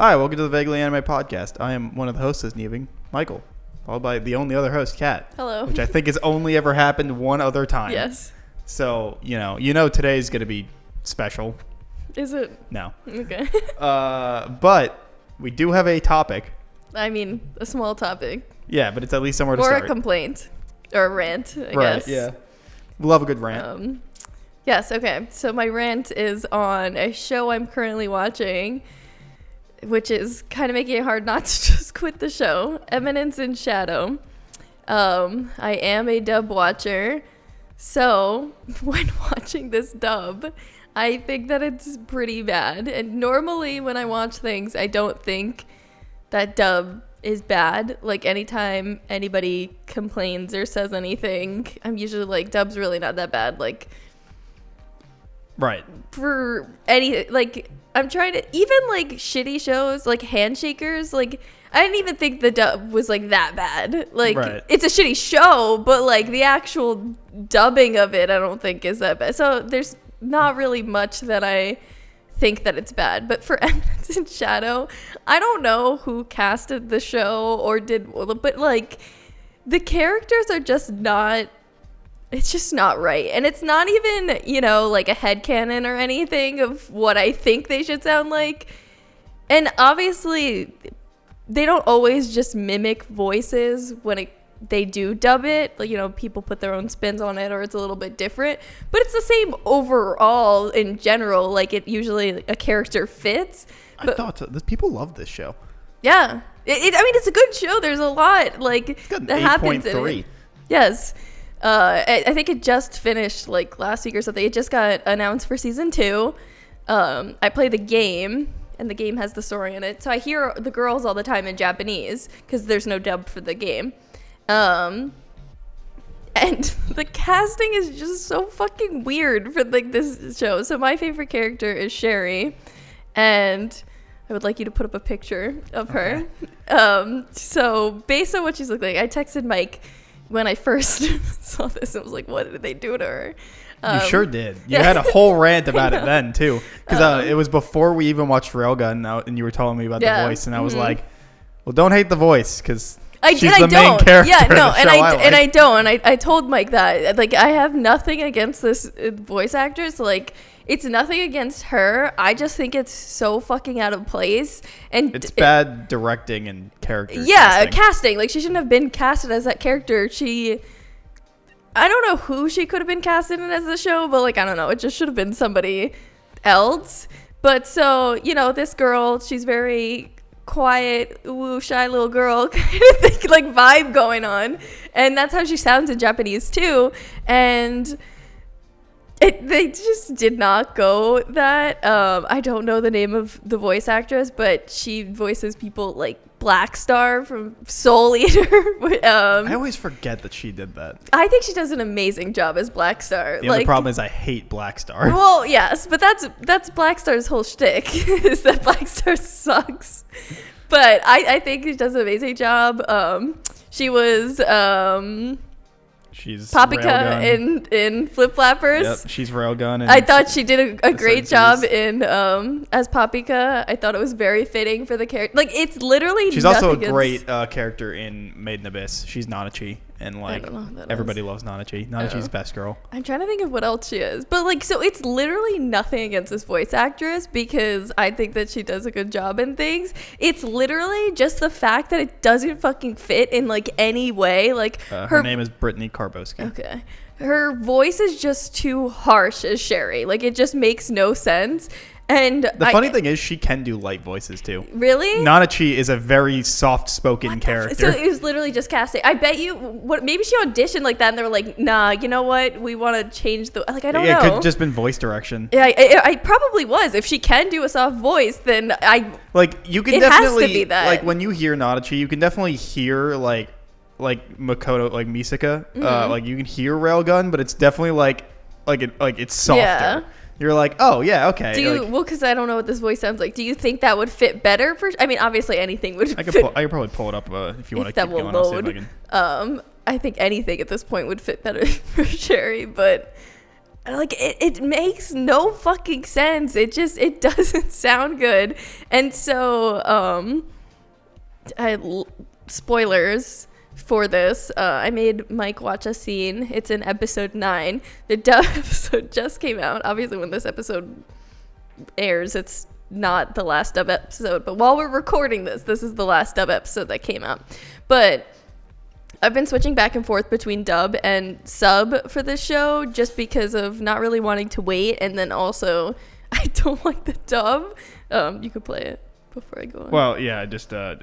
Hi, welcome to the Vaguely Anime Podcast. I am one of the hosts this evening, Michael, followed by the only other host, Kat. Hello. Which I think has only ever happened one other time. Yes. So, you know today's going to be special. Is it? No. Okay. But we do have a topic. I mean, a small topic. Yeah, but it's at least somewhere to or start. a complaint. Or a rant, I right, guess. yeah. We'll have a good rant. Yes, okay. So my rant is on a show I'm currently watching, which is kind of making it hard not to just quit the show. Eminence in Shadow. I am a dub watcher. So when watching this dub, I think that it's pretty bad. And normally when I watch things, I don't think that dub is bad. Like anytime anybody complains or says anything, I'm usually like, dub's really not that bad. Like, Right. for any, like, I'm trying to, even like shitty shows like Handshakers, like I didn't even think the dub was like that bad. Like Right. It's a shitty show, but like the actual dubbing of it I don't think is that bad. So there's not really much that I think that it's bad. But for Eminence in Shadow, I don't know who casted the show or did, but like the characters are just not, it's just not right. And it's not even, like a headcanon or anything of what I think they should sound like. And obviously, they don't always just mimic voices when they do dub it. Like, people put their own spins on it or it's a little bit different. But it's the same overall in general. Like, it usually, a character fits. I thought so. People love this show. Yeah. I mean, it's a good show. There's a lot, like, Got an that happens in 8.3. it. Yes. I think it just finished like last week or something. It just got announced for season 2. I play the game, and the game has the story in it. So I hear the girls all the time in Japanese because there's no dub for the game. And the casting is just so fucking weird for like this show. So my favorite character is Sherry, and I would like you to put up a picture of her. So based on what she's looking like, I texted Mike when I first saw this. I was like, what did they do to her? You sure did. You had a whole rant about it then, too. Because it was before we even watched Railgun, and you were telling me about the voice, and I was like, well, don't hate the voice, because she's the main character. Yeah, no, and I don't. And I told Mike that. Like, I have nothing against this voice actress. Like, it's nothing against her. I just think it's so fucking out of place. And it's bad directing and character casting. Like, she shouldn't have been casted as that character. I don't know who she could have been casted in as the show, but like, I don't know. It just should have been somebody else. But so, this girl, she's very quiet, shy little girl kind of thing, like vibe going on. And that's how she sounds in Japanese too. And they just did not go that. I don't know the name of the voice actress, but she voices people like Black Star from Soul Eater. I always forget that she did that. I think she does an amazing job as Black Star. The only problem is I hate Black Star. Well, yes, but that's Black Star's whole shtick, is that Black Star sucks. But I think she does an amazing job. She was she's Paprika in Flip Flappers. Yep, she's Railgun. And I thought she did a great job Senses. in as Paprika. I thought it was very fitting for the character. Like, it's literally she's also a great character in Made in Abyss. She's Nanachi, and like everybody loves Nanachi. Nanachi's the best girl. I'm trying to think of what else she is. But like, so it's literally nothing against this voice actress because I think that she does a good job in things. It's literally just the fact that it doesn't fucking fit in like any way. Like her name is Brittany Karboski. Okay. Her voice is just too harsh as Sherry. Like, it just makes no sense. And the funny thing is, she can do light voices too. Really? Nanachi is a very soft-spoken character. So it was literally just casting. I bet you, maybe she auditioned like that, and they were like, "Nah, you know what? We want to change the." Like, I don't know. It could have just been voice direction. Yeah, I probably was. If she can do a soft voice, then you can it definitely has to be that. Like, when you hear Nanachi, you can definitely hear like Makoto, like Misaka. Like, you can hear Railgun, but it's definitely it's softer. Yeah. You're like, oh yeah, okay. Because I don't know what this voice sounds like. Do you think that would fit better for? I mean, obviously anything would. I could probably pull it up if you want to keep going. Load. I'll see if I can. I think anything at this point would fit better for Sherry, but like it makes no fucking sense. It doesn't sound good. And so spoilers for this, I made Mike watch a scene. It's in episode 9. The dub episode just came out. Obviously when this episode airs, it's not the last dub episode, but while we're recording this is the last dub episode that came out. But I've been switching back and forth between dub and sub for this show just because of not really wanting to wait, and then also I don't like the dub. You could play it before I go on. Well, yeah, I just I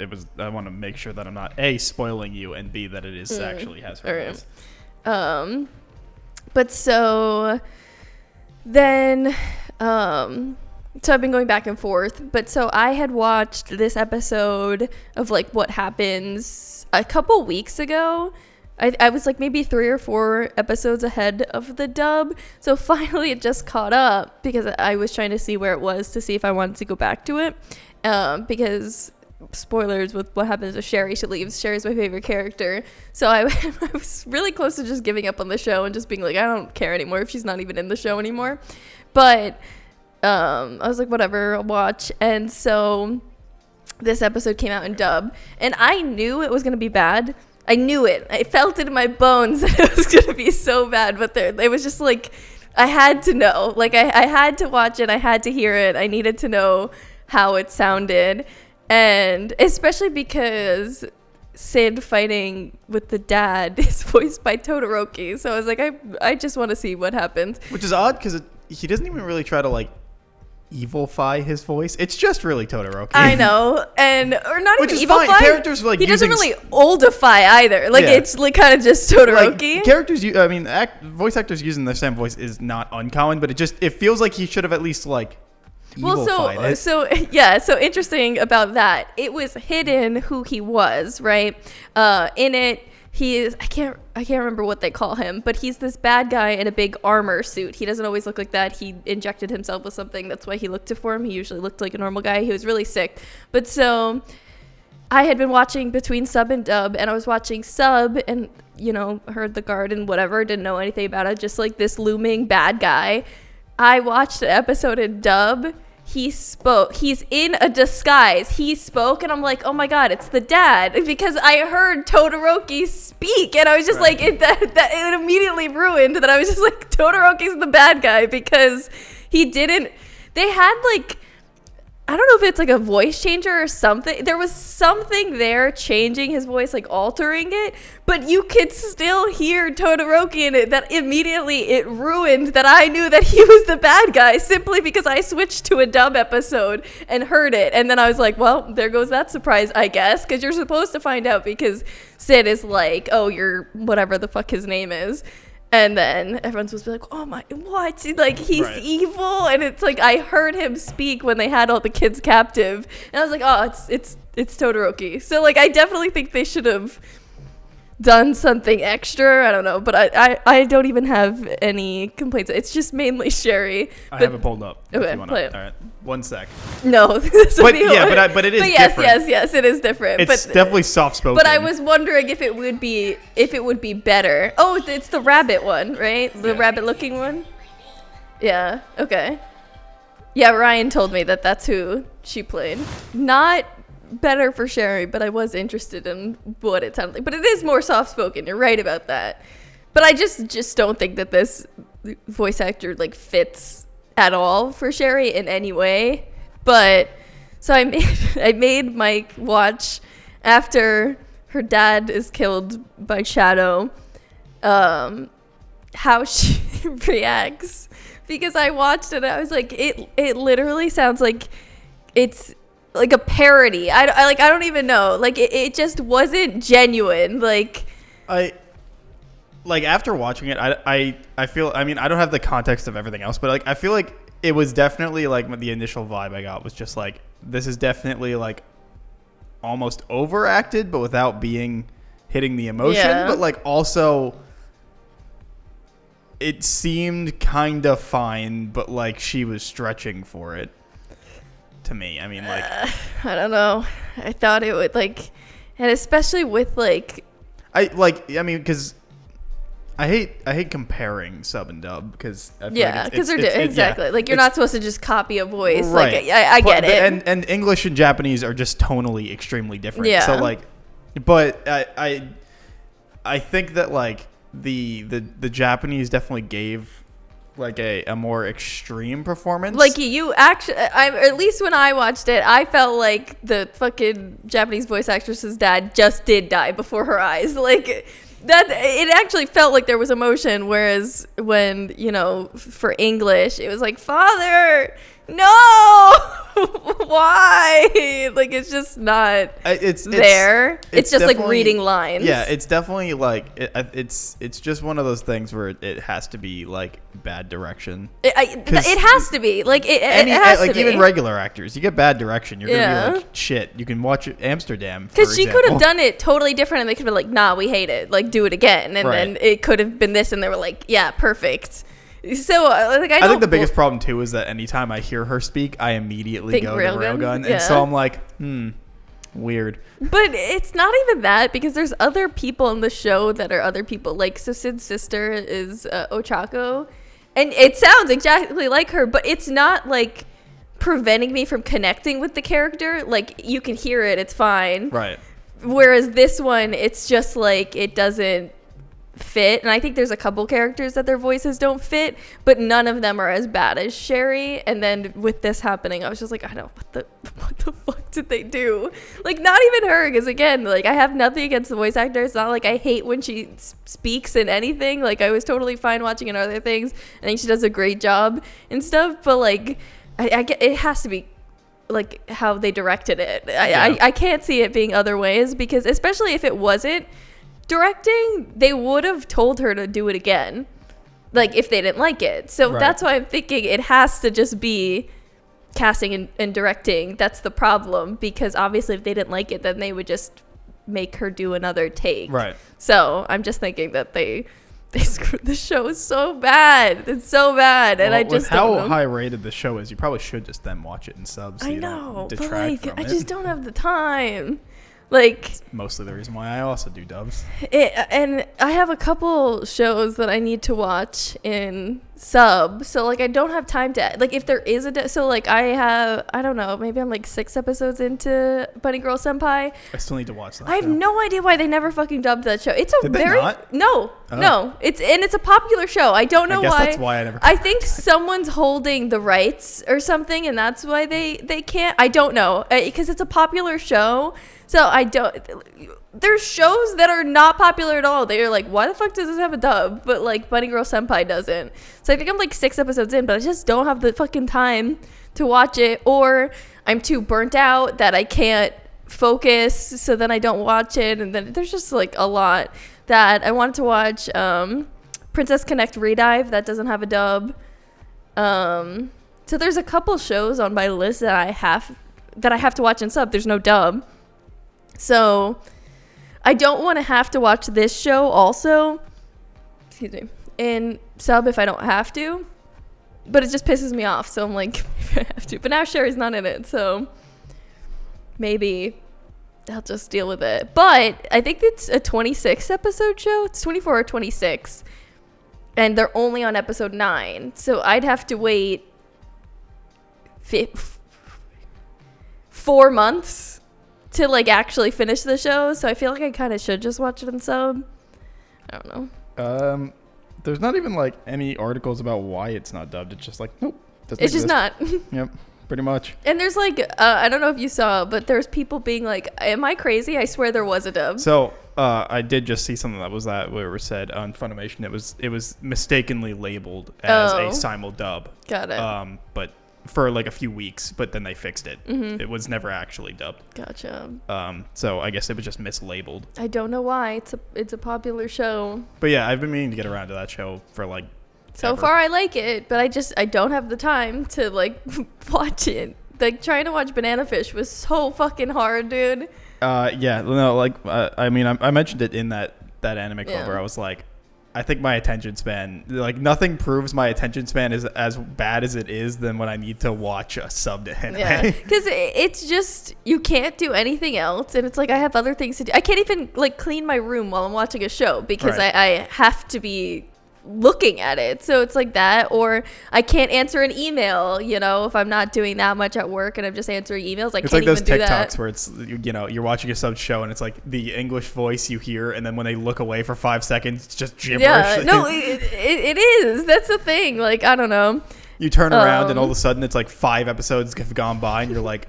want to make sure that I'm not A, spoiling you, and B, that it is actually has her voice. But so then so I've been going back and forth, but so I had watched this episode of like what happens a couple weeks ago. I was like maybe 3 or 4 episodes ahead of the dub, so finally it just caught up because I was trying to see where it was to see if I wanted to go back to it, because spoilers with what happens with Sherry. She leaves. Sherry's my favorite character, so I was really close to just giving up on the show and just being like, I don't care anymore if she's not even in the show anymore. But I was like, whatever, I'll watch. And so this episode came out in dub, and I knew it was going to be bad. I knew it. I felt it in my bones that it was going to be so bad, but it was just like, I had to know. Like, I had to watch it. I had to hear it. I needed to know how it sounded. And especially because Sid fighting with the dad is voiced by Todoroki. So I was like, I just want to see what happens. Which is odd because he doesn't even really try to, like, evilify his voice. It's just really Todoroki. I know. Or not which even evilify. Fine. Characters like he doesn't really oldify either. Like, it's like kind of just Todoroki. Like, characters, voice actors using the same voice is not uncommon, but it feels like he should have at least, like, so interesting about that. It was hidden who he was, right? In it, he is, I can't remember what they call him, but he's this bad guy in a big armor suit. He doesn't always look like that. He injected himself with something. That's why he looked deformed. He usually looked like a normal guy. He was really sick. But so I had been watching between sub and dub, and I was watching sub and, heard the guard and whatever, didn't know anything about it, just like this looming bad guy. I watched the episode in dub. He spoke. He's in a disguise. He spoke, and I'm like, oh my god, it's the dad, because I heard Todoroki speak, and I was just like, it immediately ruined that. I was just like, Todoroki's the bad guy because he didn't. They had like, I don't know if it's like a voice changer or something. There was something there changing his voice, like altering it, but you could still hear Todoroki in it. That immediately it ruined that I knew that he was the bad guy simply because I switched to a dub episode and heard it. And then I was like, well, there goes that surprise, I guess, because you're supposed to find out because Sid is like, oh, you're whatever the fuck his name is. And then everyone's supposed to be like, oh my, what? Like, he's evil. And it's like, I heard him speak when they had all the kids captive. And I was like, oh, it's Todoroki. So, like, I definitely think they should have done something extra. I don't know. But I don't even have any complaints. It's just mainly Sherry. I have it pulled up. Okay, play it. All right. 1 sec. No. But it is different. Yes, it is different. It's definitely soft-spoken. But I was wondering if it would be better. Oh, it's the rabbit one, right? The rabbit-looking one? Yeah, okay. Yeah, Ryan told me that that's who she played. Not better for Sherry, but I was interested in what it sounded like. But it is more soft-spoken. You're right about that. But I just don't think that this voice actor, like, fits at all for Sherry in any way. But so I made Mike watch after her dad is killed by Shadow, how she reacts, because I watched it and I was like, it literally sounds like it's like a parody. I don't even know, like it just wasn't genuine. Like after watching it, I feel, I mean, I don't have the context of everything else, but like I feel like it was definitely like the initial vibe I got was just like, this is definitely like almost overacted, but without hitting the emotion. Yeah. But like also it seemed kind of fine, but like she was stretching for it to me. I mean, like, I don't know. I thought it would like, and especially with like, because I hate comparing sub and dub because because they're exactly like you're not supposed to just copy a voice. Right. Like I get it. And English and Japanese are just tonally extremely different. Yeah. So like, but I think that like the Japanese definitely gave like a more extreme performance. Like you actually, at least when I watched it, I felt like the fucking Japanese voice actress's dad just did die before her eyes. Like that, it actually felt like there was emotion. Whereas when, you know, for English, it was like, Father, no, why? Like it's just not there. It's just like reading lines. Yeah, it's definitely like it's just one of those things where it has to be like bad direction. It has to be like it has like to be. Even regular actors, you get bad direction, you're gonna be like shit. You can watch Amsterdam because she could have done it totally different, and they could be like, nah, we hate it. Like do it again, and then it could have been this, and they were like, yeah, perfect. So like I think the biggest problem too is that anytime I hear her speak, I immediately go to Railgun, and so I'm like, weird. But it's not even that, because there's other people in the show that are other people. Like, so Sid's sister is Ochako, and it sounds exactly like her, but it's not like preventing me from connecting with the character. Like you can hear it, it's fine. Right. Whereas this one, it's just like it doesn't fit, and I think there's a couple characters that their voices don't fit, but none of them are as bad as Sherry. And then with this happening, I was just like, I don't, what the fuck did they do? Like not even her, because again, like I have nothing against the voice actor. It's not like I hate when she speaks in anything. Like I was totally fine watching in other things. I think she does a great job and stuff, but like I get, it has to be like how they directed it. I can't see it being other ways, because especially if it wasn't directing, they would have told her to do it again, like if they didn't like it. So that's why I'm thinking it has to just be casting and directing. That's the problem, because obviously if they didn't like it, then they would just make her do another take. Right. So I'm just thinking that they screwed the show so bad. It's so bad. And I just with how high rated the show is, you probably should just then watch it in subs. So I know, but like I just don't have the time. Like mostly the reason why I also do dubs. And I have a couple shows that I need to watch in sub, so like I don't have time to, like if there is so like I don't know, maybe I'm like 6 episodes into Bunny Girl Senpai. I still need to watch that. I have no idea why they never fucking dubbed that show. It's a Did they not? No, it's a popular show. I don't know why. That's why I never. I think someone's holding the rights or something, and that's why they can't. I don't know, because it's a popular show. So I don't. There's shows that are not popular at all. They're like, why the fuck does this have a dub? But like Bunny Girl Senpai doesn't. So I think I'm like 6 episodes in, but I just don't have the fucking time to watch it, or I'm too burnt out that I can't focus. So then I don't watch it, and then there's just like a lot that I wanted to watch. Princess Connect Redive, that doesn't have a dub. So there's a couple shows on my list that I have to watch in sub. There's no dub. So I don't want to have to watch this show also, in sub if I don't have to, but it just pisses me off. So I'm like, I have to. But now Sherry's not in it, so maybe I'll just deal with it. But I think it's a 26 episode show. It's 24 or 26, and they're only on episode 9. So I'd have to wait 4 months to like actually finish the show. So I feel like I kind of should just watch it in sub. I don't know. There's not even like any articles about why it's not dubbed. It's just like, nope. It's just not. Yep, pretty much. And there's like, I don't know if you saw, but there's people being like, am I crazy? I swear there was a dub. So I did just see something that was where it was said on Funimation. It was mistakenly labeled as a simul dub. Got it. But for like a few weeks, but then they fixed it. Mm-hmm. It was never actually dubbed. Gotcha. So I guess it was just mislabeled. I don't know why. It's a popular show. But yeah, I've been meaning to get around to that show for like so far. I like it, but I don't have the time to like watch it. Like trying to watch Banana Fish was so fucking hard, dude. Yeah, no, like I mean, I mentioned it in that anime club where I was like, I think my attention span, like nothing proves my attention span is as bad as it is than when I need to watch a subbed anime. Yeah, because it's just you can't do anything else, and it's like I have other things to do. I can't even like clean my room while I'm watching a show because Right. I have to be looking at it. So it's like that, or I can't answer an email. You know, if I'm not doing that much at work and I'm just answering emails, I It's can't like those even do TikToks that. where it's, you know, you're watching a sub show and it's like the English voice you hear, and then when they look away for 5 seconds, it's just gibberish. Yeah, no, it is. That's the thing. Like I don't know. You turn around and all of a sudden it's like 5 episodes have gone by and you're like,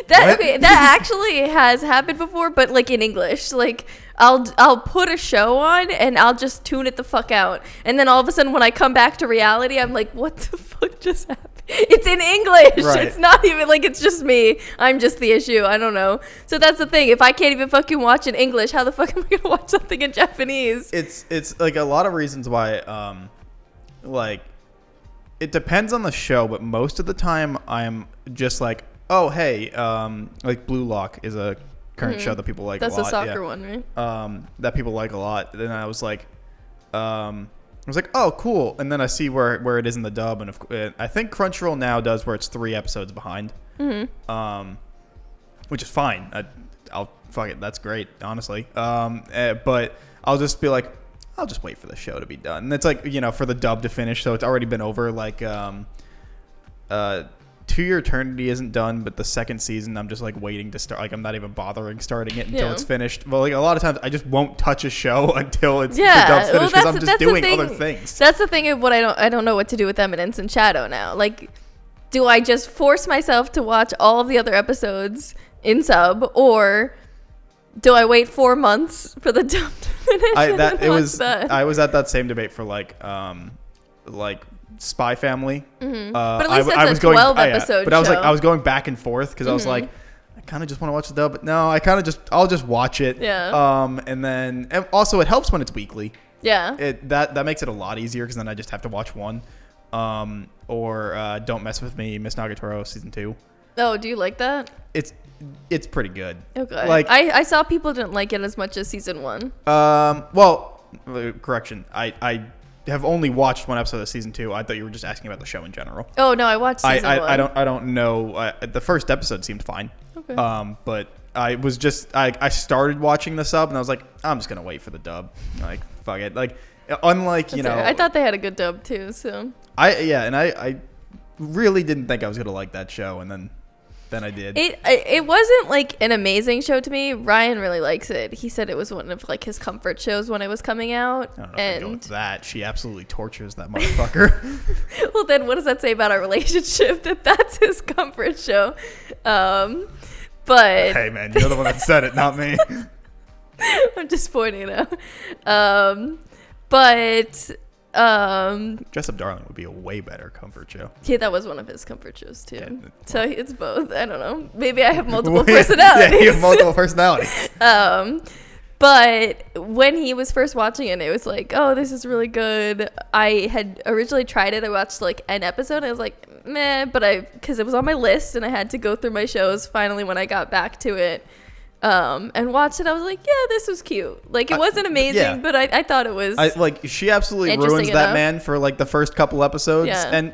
That What? that actually has happened before, but like in English. Like I'll put a show on and I'll just tune it the fuck out, and then all of a sudden when I come back to reality, I'm like, what the fuck just happened? It's in English. Right. It's not even like it's just me. I'm just the issue. I don't know. So that's the thing. If I can't even fucking watch in English, how the fuck am I gonna watch something in Japanese? it's like a lot of reasons why, like, it depends on the show, but most of the time I'm just like, oh, hey, like Blue Lock is a current show that people like That's a lot. the soccer yeah. one, right? That people like a lot. Then I was like, oh, cool. And then I see where it is in the dub, and I think Crunchyroll now does where it's 3 episodes behind, which is fine. I'll fuck it. That's great, honestly. But I'll just be like, I'll just wait for the show to be done. And it's like, you know, for the dub to finish, so it's already been over. Like, To Your Eternity isn't done, but the second season, I'm just like waiting to start. Like, I'm not even bothering starting it until Yeah. it's finished. Well, like a lot of times, I just won't touch a show until it's Yeah, the dub's well, finished because I'm that's just the doing thing. other things. That's the thing of what I don't know what to do with Eminence and Shadow now. Like, do I just force myself to watch all of the other episodes in sub, or do I wait 4 months for the dub to finish? and then watch that? I was at that same debate for like Spy Family. But at least that's a 12 episode But I was like, show. I was going back and forth because I was like, I kind of just want to watch the dub, but no, I'll just watch it. Yeah. And also it helps when it's weekly. Yeah. That makes it a lot easier because then I just have to watch one. Or Don't Mess With Me, Miss Nagatoro season 2. Oh, do you like that? It's pretty good. Okay. Like, I saw people didn't like it as much as season 1. well, correction. I have only watched 1 episode of season 2. I thought you were just asking about the show in general. Oh no, I watched season 1. I don't know. The first episode seemed fine. Okay. But I was just I started watching the sub and I was like, I'm just gonna wait for the dub. Like, fuck it. Like, unlike you know, I thought they had a good dub too. So I really didn't think I was gonna like that show, and then I did. it wasn't like an amazing show to me. Ryan really likes it. He said it was one of like his comfort shows when it was coming out. I don't know if I go with that. She absolutely tortures that motherfucker. Well, then what does that say about our relationship? That's his comfort show. But Hey man, you're the one that said it, not me. I'm just pointing it out. But Dress Up Darling would be a way better comfort show. yeah, that was one of his comfort shows too. Yeah, So it's both. I don't know. Maybe I have multiple Yeah, personalities. you have multiple personalities. But when he was first watching it, it was like, oh, this is really good. I had originally tried it. I watched like an episode and I was like, meh, but because it was on my list and I had to go through my shows finally when I got back to it and watched it. I was like, yeah, this was cute. Like, it wasn't amazing, yeah. but I thought it was. She absolutely Interesting ruins that enough. man for like the first couple episodes, Yeah. and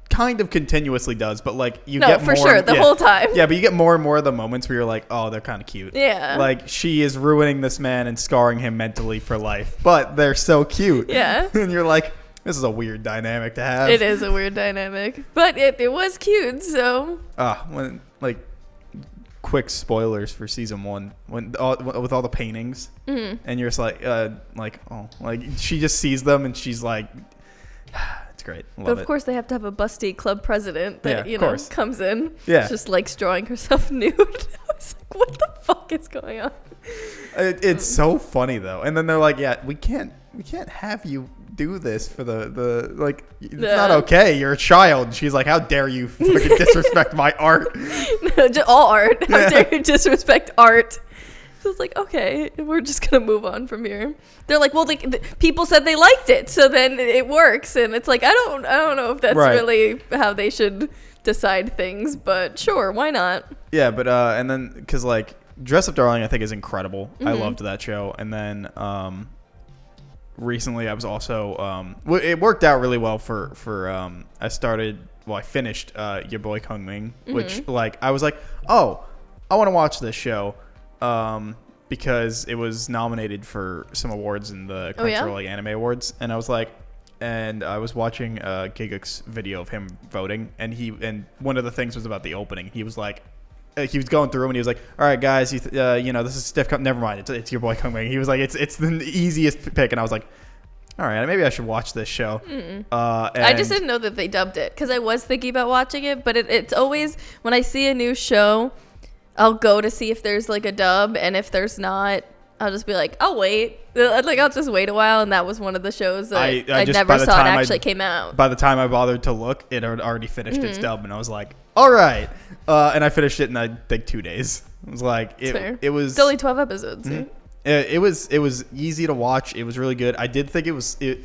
kind of continuously does. But like you No, get for more, sure, the whole time. Yeah, but you get more and more of the moments where you're like, oh, they're kind of cute. Yeah. Like, she is ruining this man and scarring him mentally for life, but they're so cute. Yeah. And you're like, this is a weird dynamic to have. It is a weird dynamic, but it was cute. So When like. Quick spoilers for season 1 with all the paintings, and you're just like she just sees them and she's like, it's great. Love but of it. course they have to have a busty club president that Yeah, of course. comes in. Yeah. Just likes drawing herself nude. I was like, what the fuck is going on? It's so funny though, and then they're like, yeah, we can't have you do this for the like, it's not okay, you're a child. She's like, how dare you fucking disrespect my art. No, just all art. How dare you disrespect art? So it's like, okay, we're just gonna move on from here. They're like, well, people said they liked it, so then it works. And it's like, I don't know if that's Right. really how they should decide things, but sure, why not? Yeah, but and then because like Dress Up Darling I think is incredible. I Mm-hmm. loved that show. And then recently I was also it worked out really well for I finished Your Boy Kung Ming, which like I was like, oh, I want to watch this show because it was nominated for some awards in the Crunchyroll like Anime Awards, and I was like, and I was watching Giguk's video of him voting, and one of the things was about the opening. He was like, he was going through and he was like, all right, guys, this is stiff. Never mind, it's Your Boy Kung Ming. He was like, it's the easiest pick, and I was like, all right, maybe I should watch this show. I just didn't know that they dubbed it because I was thinking about watching it, but it's always when I see a new show, I'll go to see if there's like a dub, and if there's not, I'll just be like, I'll wait. Like I'll just wait a while, and that was one of the shows that I never saw it actually came out. By the time I bothered to look, it had already finished its dub, and I was like, all right. And I finished it in I think 2 days. It was like it was it's only 12 episodes. Right? It was easy to watch. It was really good. I did think the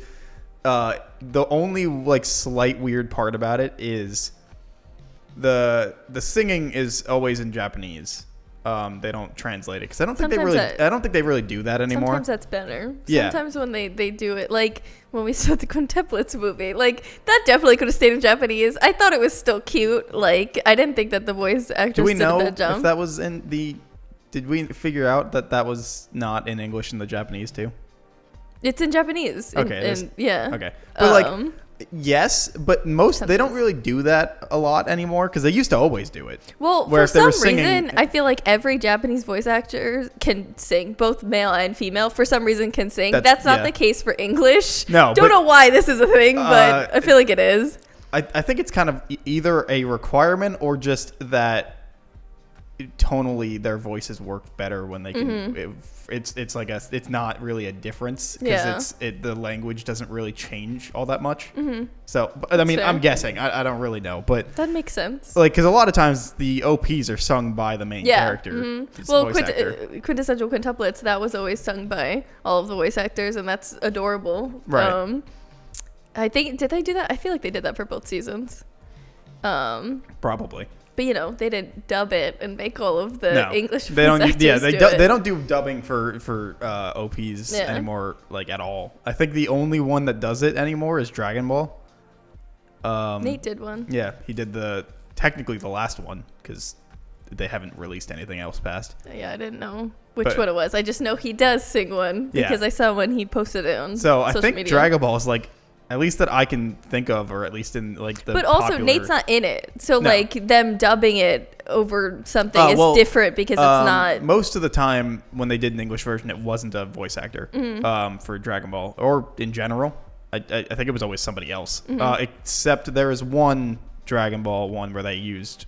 only like slight weird part about it is the singing is always in Japanese. They don't translate it because I don't think they really do that anymore. Sometimes that's better. Sometimes when they do it, like when we saw the Quintuplets movie, like that definitely could have stayed in Japanese. I thought it was still cute. Like I didn't think that the voice actors did a bad job. If that was in the? Did we figure out that was not in English in the Japanese too? It's in Japanese. Okay. Yeah. Okay. But yes, but they don't really do that a lot anymore because they used to always do it. Well, for some reason, I feel like every Japanese voice actor can sing, both male and female. For some reason, can sing. That's not the case for English. No, don't know why this is a thing, but I feel like it is. I think it's kind of either a requirement or just that tonally their voices work better when they can. It's like it's not really a difference because the language doesn't really change all that much. So I mean, I'm guessing. I don't really know, but that makes sense. Like because a lot of times the OPs are sung by the main character. Well, Quintessential Quintuplets, that was always sung by all of the voice actors, and that's adorable. Right. I think did they do that? I feel like they did that for both seasons. Probably. But they didn't dub it and make all of the English. They don't. They don't do dubbing for OPs anymore, like at all. I think the only one that does it anymore is Dragon Ball. Nate did one. Yeah, he did technically the last one because they haven't released anything else past. Yeah, I didn't know which one it was. I just know he does sing one because I saw when he posted it on. So I think media. Dragon Ball is like. At least that I can think of, or at least in like the. But also, Nate's not in it, so like them dubbing it over something is different because it's not. Most of the time, when they did an English version, it wasn't a voice actor for Dragon Ball or in general. I think it was always somebody else. Except there is one Dragon Ball one where they used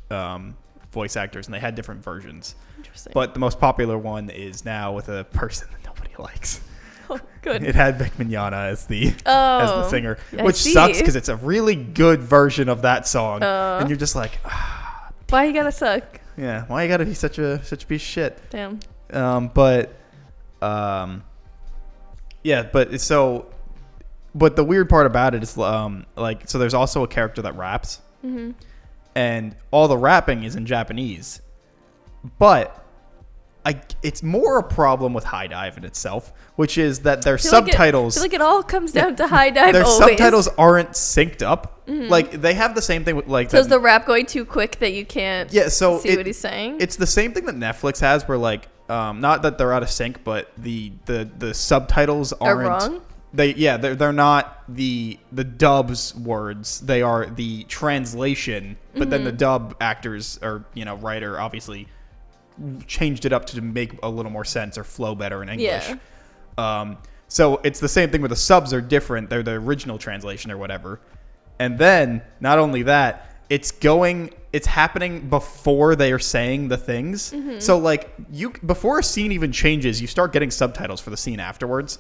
voice actors and they had different versions. Interesting. But the most popular one is now with a person that nobody likes. Oh, good. It had Vic Mignogna as the singer, which see. sucks because it's a really good version of that song, and you're just like, why you gotta suck? Yeah, why you gotta be such a piece of shit? Damn. But the weird part about it is so there's also a character that raps, and all the rapping is in Japanese, but. It's more a problem with High Dive in itself, which is that their subtitles. I feel like it all comes down to High Dive. Their always. Subtitles aren't synced up. Like they have the same thing with like. So is the rap going too quick that you can't? So see what he's saying. It's the same thing that Netflix has, where like, not that they're out of sync, but the subtitles aren't. Are wrong? They're not the dub's words. They are the translation, but then the dub actors or writer obviously. Changed it up to make a little more sense or flow better in English. So it's the same thing where the subs are different. They're the original translation or whatever. And then not only that, it's happening before they are saying the things. So like before a scene even changes, you start getting subtitles for the scene afterwards.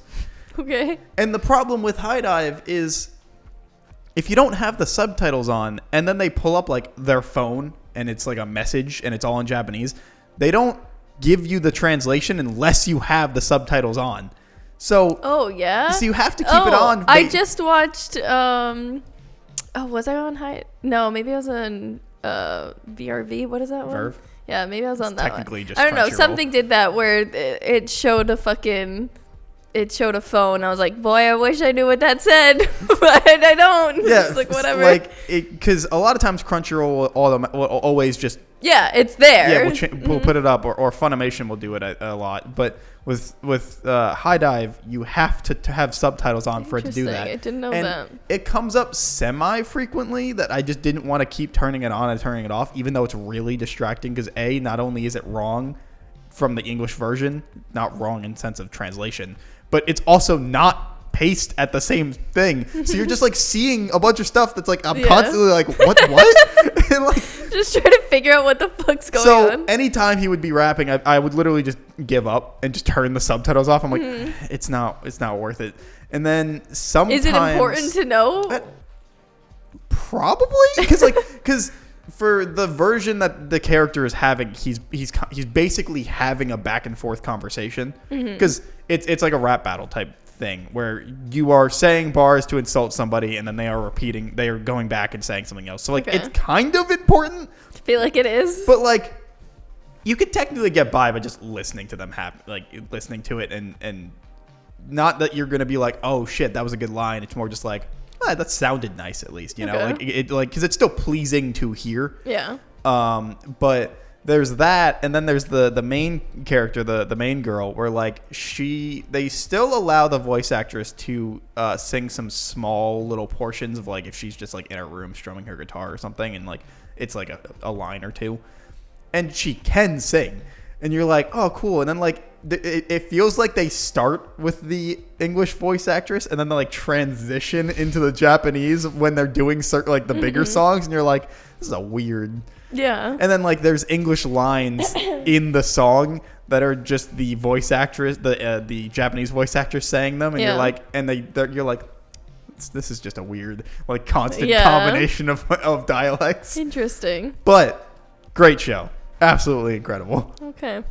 Okay. And the problem with High Dive is if you don't have the subtitles on and then they pull up like their phone and it's like a message and it's all in Japanese, they don't give you the translation unless you have the subtitles on. So so you have to keep it on. I just watched was I on High? No, maybe I was on VRV. What is that one? Verve? Yeah, maybe I was on that technically one. Just I don't know. Crunchyroll. Something did that where it showed a fucking it showed a phone. I was like, boy, I wish I knew what that said, but I don't. Yeah, It's like whatever. Like, because a lot of times Crunchyroll will always just it's there. Yeah, we'll put it up, or Funimation will do it a lot. But with High Dive, you have to have subtitles on for it to do that. I didn't know and that. It comes up semi-frequently that I just didn't want to keep turning it on and turning it off, even though it's really distracting. Because not only is it wrong from the English version, not wrong in sense of translation, but it's also not paced at the same thing. So you're just like seeing a bunch of stuff that's like I'm constantly like what and like just trying to figure out what the fuck's going on. So anytime he would be rapping, I would literally just give up and just turn the subtitles off. I'm like, it's not worth it. And then sometimes is it important to know? Probably because for the version that the character is having, he's basically having a back and forth conversation because it's like a rap battle type thing where you are saying bars to insult somebody and then they are going back and saying something else. So like it's kind of important. I feel like it is. But like you could technically get by just listening to them listening to it and not that you're going to be like, "Oh shit, that was a good line." It's more just like, "Oh, that sounded nice at least," you know? Like cuz it's still pleasing to hear. Yeah. But there's that, and then there's the main character, the main girl, where like they still allow the voice actress to sing some small little portions of like if she's just like in her room strumming her guitar or something, and like it's like a line or two, and she can sing, and you're like, oh cool, and then like it feels like they start with the English voice actress and then they like transition into the Japanese when they're doing certain like the bigger songs, and you're like, this is a weird. Yeah. And then like there's English lines in the song that are just the voice actress, the Japanese voice actress saying them, and you're like, and you're like, this is just a weird like constant combination of dialects. Interesting. But great show, absolutely incredible. Okay.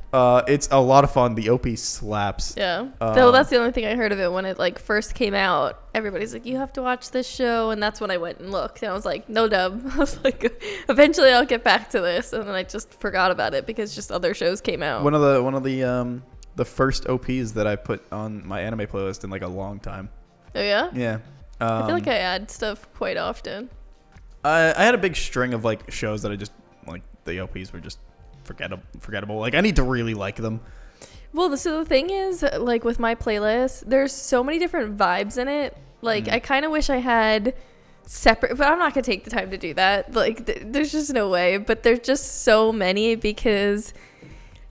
It's a lot of fun. The OP slaps. Yeah. Though that's the only thing I heard of it when it like first came out. Everybody's like, you have to watch this show, and that's when I went and looked, and I was like, no dub. I was like, eventually I'll get back to this, and then I just forgot about it because just other shows came out. One of the first OPs that I put on my anime playlist in like a long time. Oh yeah. Yeah. I feel like I add stuff quite often. I had a big string of like shows that I just like the OPs were just forgettable. Like I need to really like them. Well, so the thing is, like with my playlist, there's so many different vibes in it. Like I kind of wish I had separate, but I'm not gonna take the time to do that. Like there's just no way. But there's just so many because,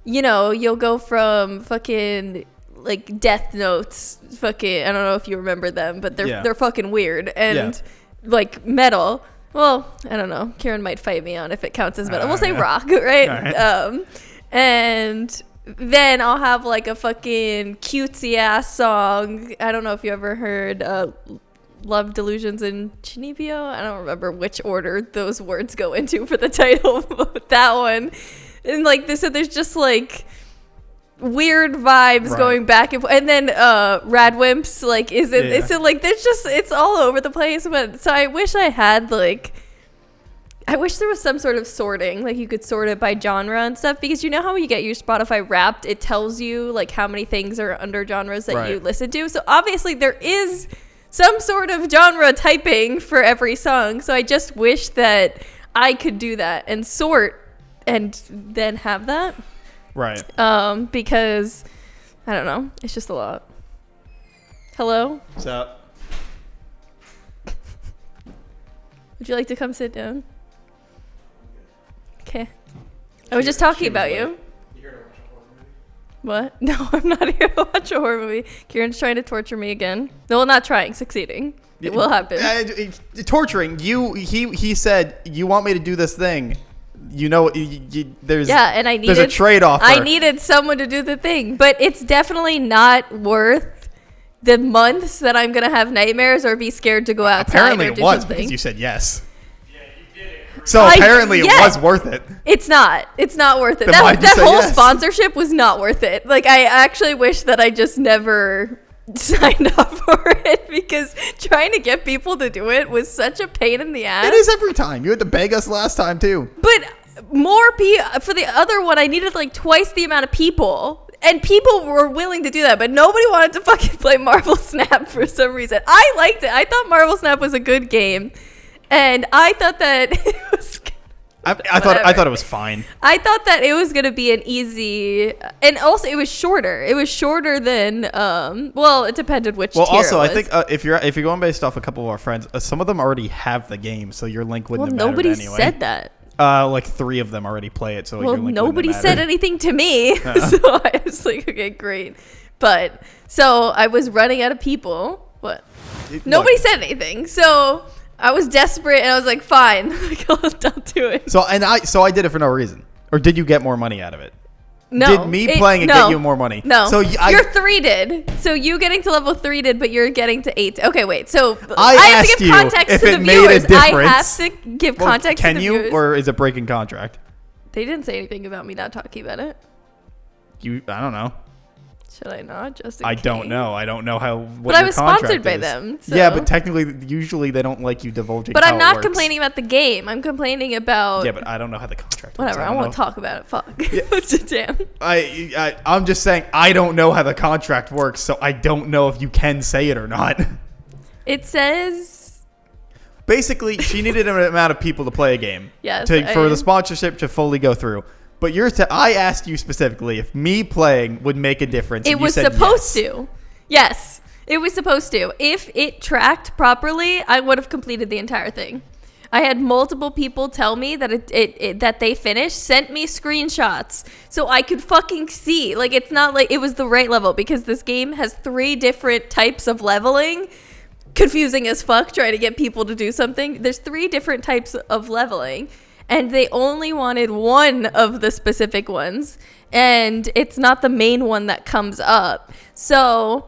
you know, you'll go from fucking like Death Notes, fucking I don't know if you remember them, but they're fucking weird, and like metal. Well, I don't know. Kieran might fight me on if it counts as metal. We'll say rock, right? Right. And then I'll have like a fucking cutesy ass song. I don't know if you ever heard Love Delusions in Chinibyo. I don't remember which order those words go into for the title, but that one. And like this, so there's just like weird vibes going back and then Radwimps like it's like there's just it's all over the place. But so I wish I had like I wish there was some sort of sorting, like you could sort it by genre and stuff, because you know how when you get your Spotify Wrapped, it tells you like how many things are under genres that you listen to. So obviously there is some sort of genre typing for every song. So I just wish that I could do that and sort and then have that. Right. Because I don't know, it's just a lot. Hello? What's up? Would you like to come sit down? Okay. I was just talking about you. You here to watch a horror movie? What? No, I'm not here to watch a horror movie. Kieran's trying to torture me again. No, not trying, succeeding. It will happen. Torturing you. He said, you want me to do this thing. You know, there's and I needed, there's a trade-off. I needed someone to do the thing, but it's definitely not worth the months that I'm gonna have nightmares or be scared to go outside. Apparently, or it do was something. because you said yes. Yeah, you did it. So apparently, it was worth it. It's not. It's not worth it. Then why'd you That say whole yes? sponsorship was not worth it. Like I actually wish that I just never signed up for it, because trying to get people to do it was such a pain in the ass. It is every time. You had to beg us last time too. But more people for the other one, I needed like twice the amount of people, And people were willing to do that, but nobody wanted to fucking play Marvel Snap for some reason. I liked it. I thought Marvel Snap was a good game, and I thought that it was. I thought it was fine. I thought that it was gonna be an easy, and also it was shorter. It was shorter than well, it depended which. Well, tier also it I was. think if you're going based off a couple of our friends, some of them already have the game, so your link wouldn't have mattered nobody anyway. said that. Like 3 of them already play it, so Well, your link nobody wouldn't have said mattered. anything to me, so I was like, okay, great. But so I was running out of people. What? Nobody said anything, so I was desperate, and I was like, fine, like, I'll do it. So I did it for no reason. Or did you get more money out of it? No. Did me playing it no, get you more money? No. So your 3 did. So you getting to level 3 did, but you're getting to 8. Okay, wait. So I have to asked give you context if to the it made a viewers. I difference. have to give Well, context to can the you, viewers. or is it breaking contract? They didn't say anything about me not talking about it. I don't know. Should I not? Just in I don't case? know. I don't know how. What But I your was sponsored contract by is. them. So. Yeah, but technically, usually they don't like you divulging. But how I'm it not works. complaining about the game. I'm complaining about. Yeah, but I don't know how the contract. Whatever. Works. I don't won't know. talk about it. Fuck. Damn. I'm just saying I don't know how the contract works, so I don't know if you can say it or not. It says. Basically, she needed an amount of people to play a game. Yes, For the sponsorship to fully go through. But I asked you specifically if me playing would make a difference. It and you was said supposed yes. to. Yes, it was supposed to. If it tracked properly, I would have completed the entire thing. I had multiple people tell me that that they finished, sent me screenshots so I could fucking see. Like, it's not like it was the right level, because this game has 3 different types of leveling. Confusing as fuck trying to get people to do something. There's 3 different types of leveling, and they only wanted one of the specific ones, and it's not the main one that comes up. So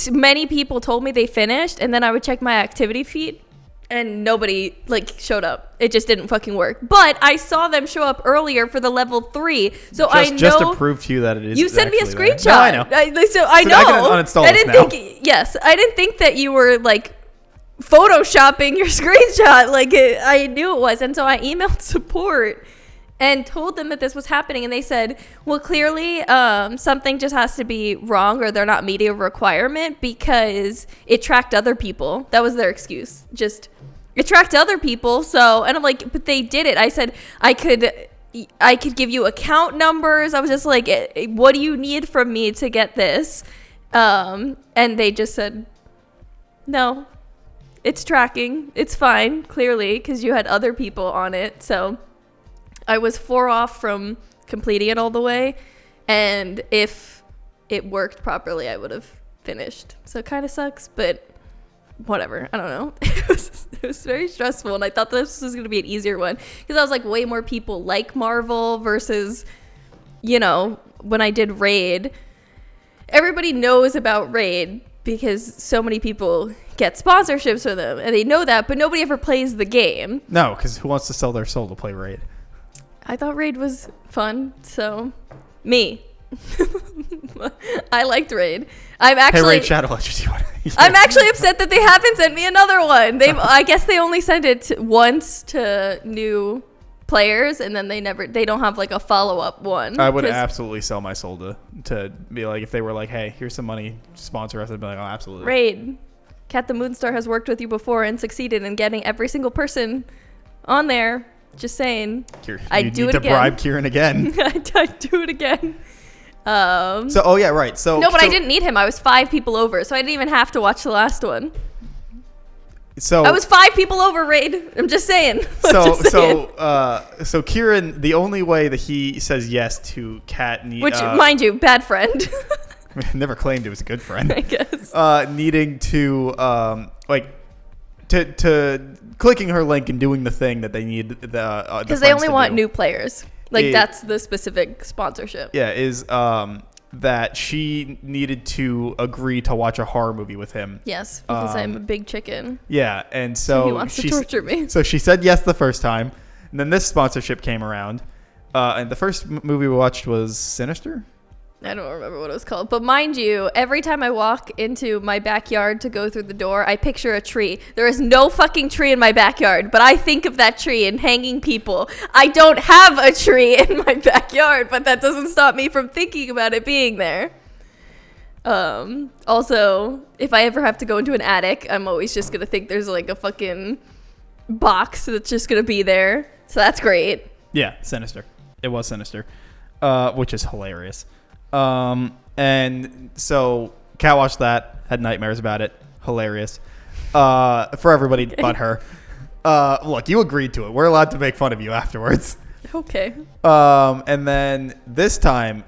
many people told me they finished, and then I would check my activity feed, and nobody showed up. It just didn't fucking work. But I saw them show up earlier for the level 3, so I know. Just to prove to you that it is. You sent me a actually there. screenshot. No, I know. I know. So I can uninstall I this didn't now. think. Yes, I didn't think that you were photoshopping your screenshot. I knew it was, and so I emailed support and told them that this was happening, and they said, well, clearly something just has to be wrong, or they're not meeting a requirement, because it tracked other people. That was their excuse. Just it tracked other people. So, and I'm like, but they did it. I said I could give you account numbers. I was just like, what do you need from me to get this? And they just said, no, it's tracking. It's fine, clearly, because you had other people on it. So I was 4 off from completing it all the way. And if it worked properly, I would have finished. So it kind of sucks, but whatever. I don't know. It was very stressful. And I thought this was going to be an easier one, because I was like, way more people like Marvel versus, when I did Raid. Everybody knows about Raid because so many people get sponsorships for them, and they know that, but nobody ever plays the game. No, because who wants to sell their soul to play Raid? I thought Raid was fun, so me. I liked Raid. I'm actually Raid Shadow Legends. I'm actually upset that they haven't sent me another one. I guess they only sent it once to new players, and then they don't have a follow-up one. I would absolutely sell my soul to be like, if they were like, hey, here's some money, sponsor us, I'd be like, oh, absolutely. Raid. Cat the Moonstar has worked with you before and succeeded in getting every single person on there. Just saying. I'd do it again. Bribe Kieran again. I'd do it again. Oh yeah, right. So I didn't need him. I was 5 people over, so I didn't even have to watch the last one. So I was 5 people over, Raid. I'm just saying. So Kieran, the only way that he says yes to Kat, which, mind you, bad friend. never claimed it was a good friend. I guess. Needing to to clicking her link and doing the thing that they need because they only want new players. That's the specific sponsorship. Yeah, is that she needed to agree to watch a horror movie with him. Yes, because I'm a big chicken. Yeah, and so he wants to torture me. So she said yes the first time, and then this sponsorship came around, and the first movie we watched was Sinister. I don't remember what it was called. But mind you, every time I walk into my backyard to go through the door, I picture a tree. There is no fucking tree in my backyard, but I think of that tree and hanging people. I don't have a tree in my backyard, but that doesn't stop me from thinking about it being there. Also, if I ever have to go into an attic, I'm always just gonna think there's like a fucking box that's just gonna be there. So that's great. Yeah, Sinister. It was Sinister, which is hilarious. And so Kat watched that, had nightmares about it. Hilarious. For everybody but her. Look, you agreed to it. We're allowed to make fun of you afterwards. Okay. And then this time,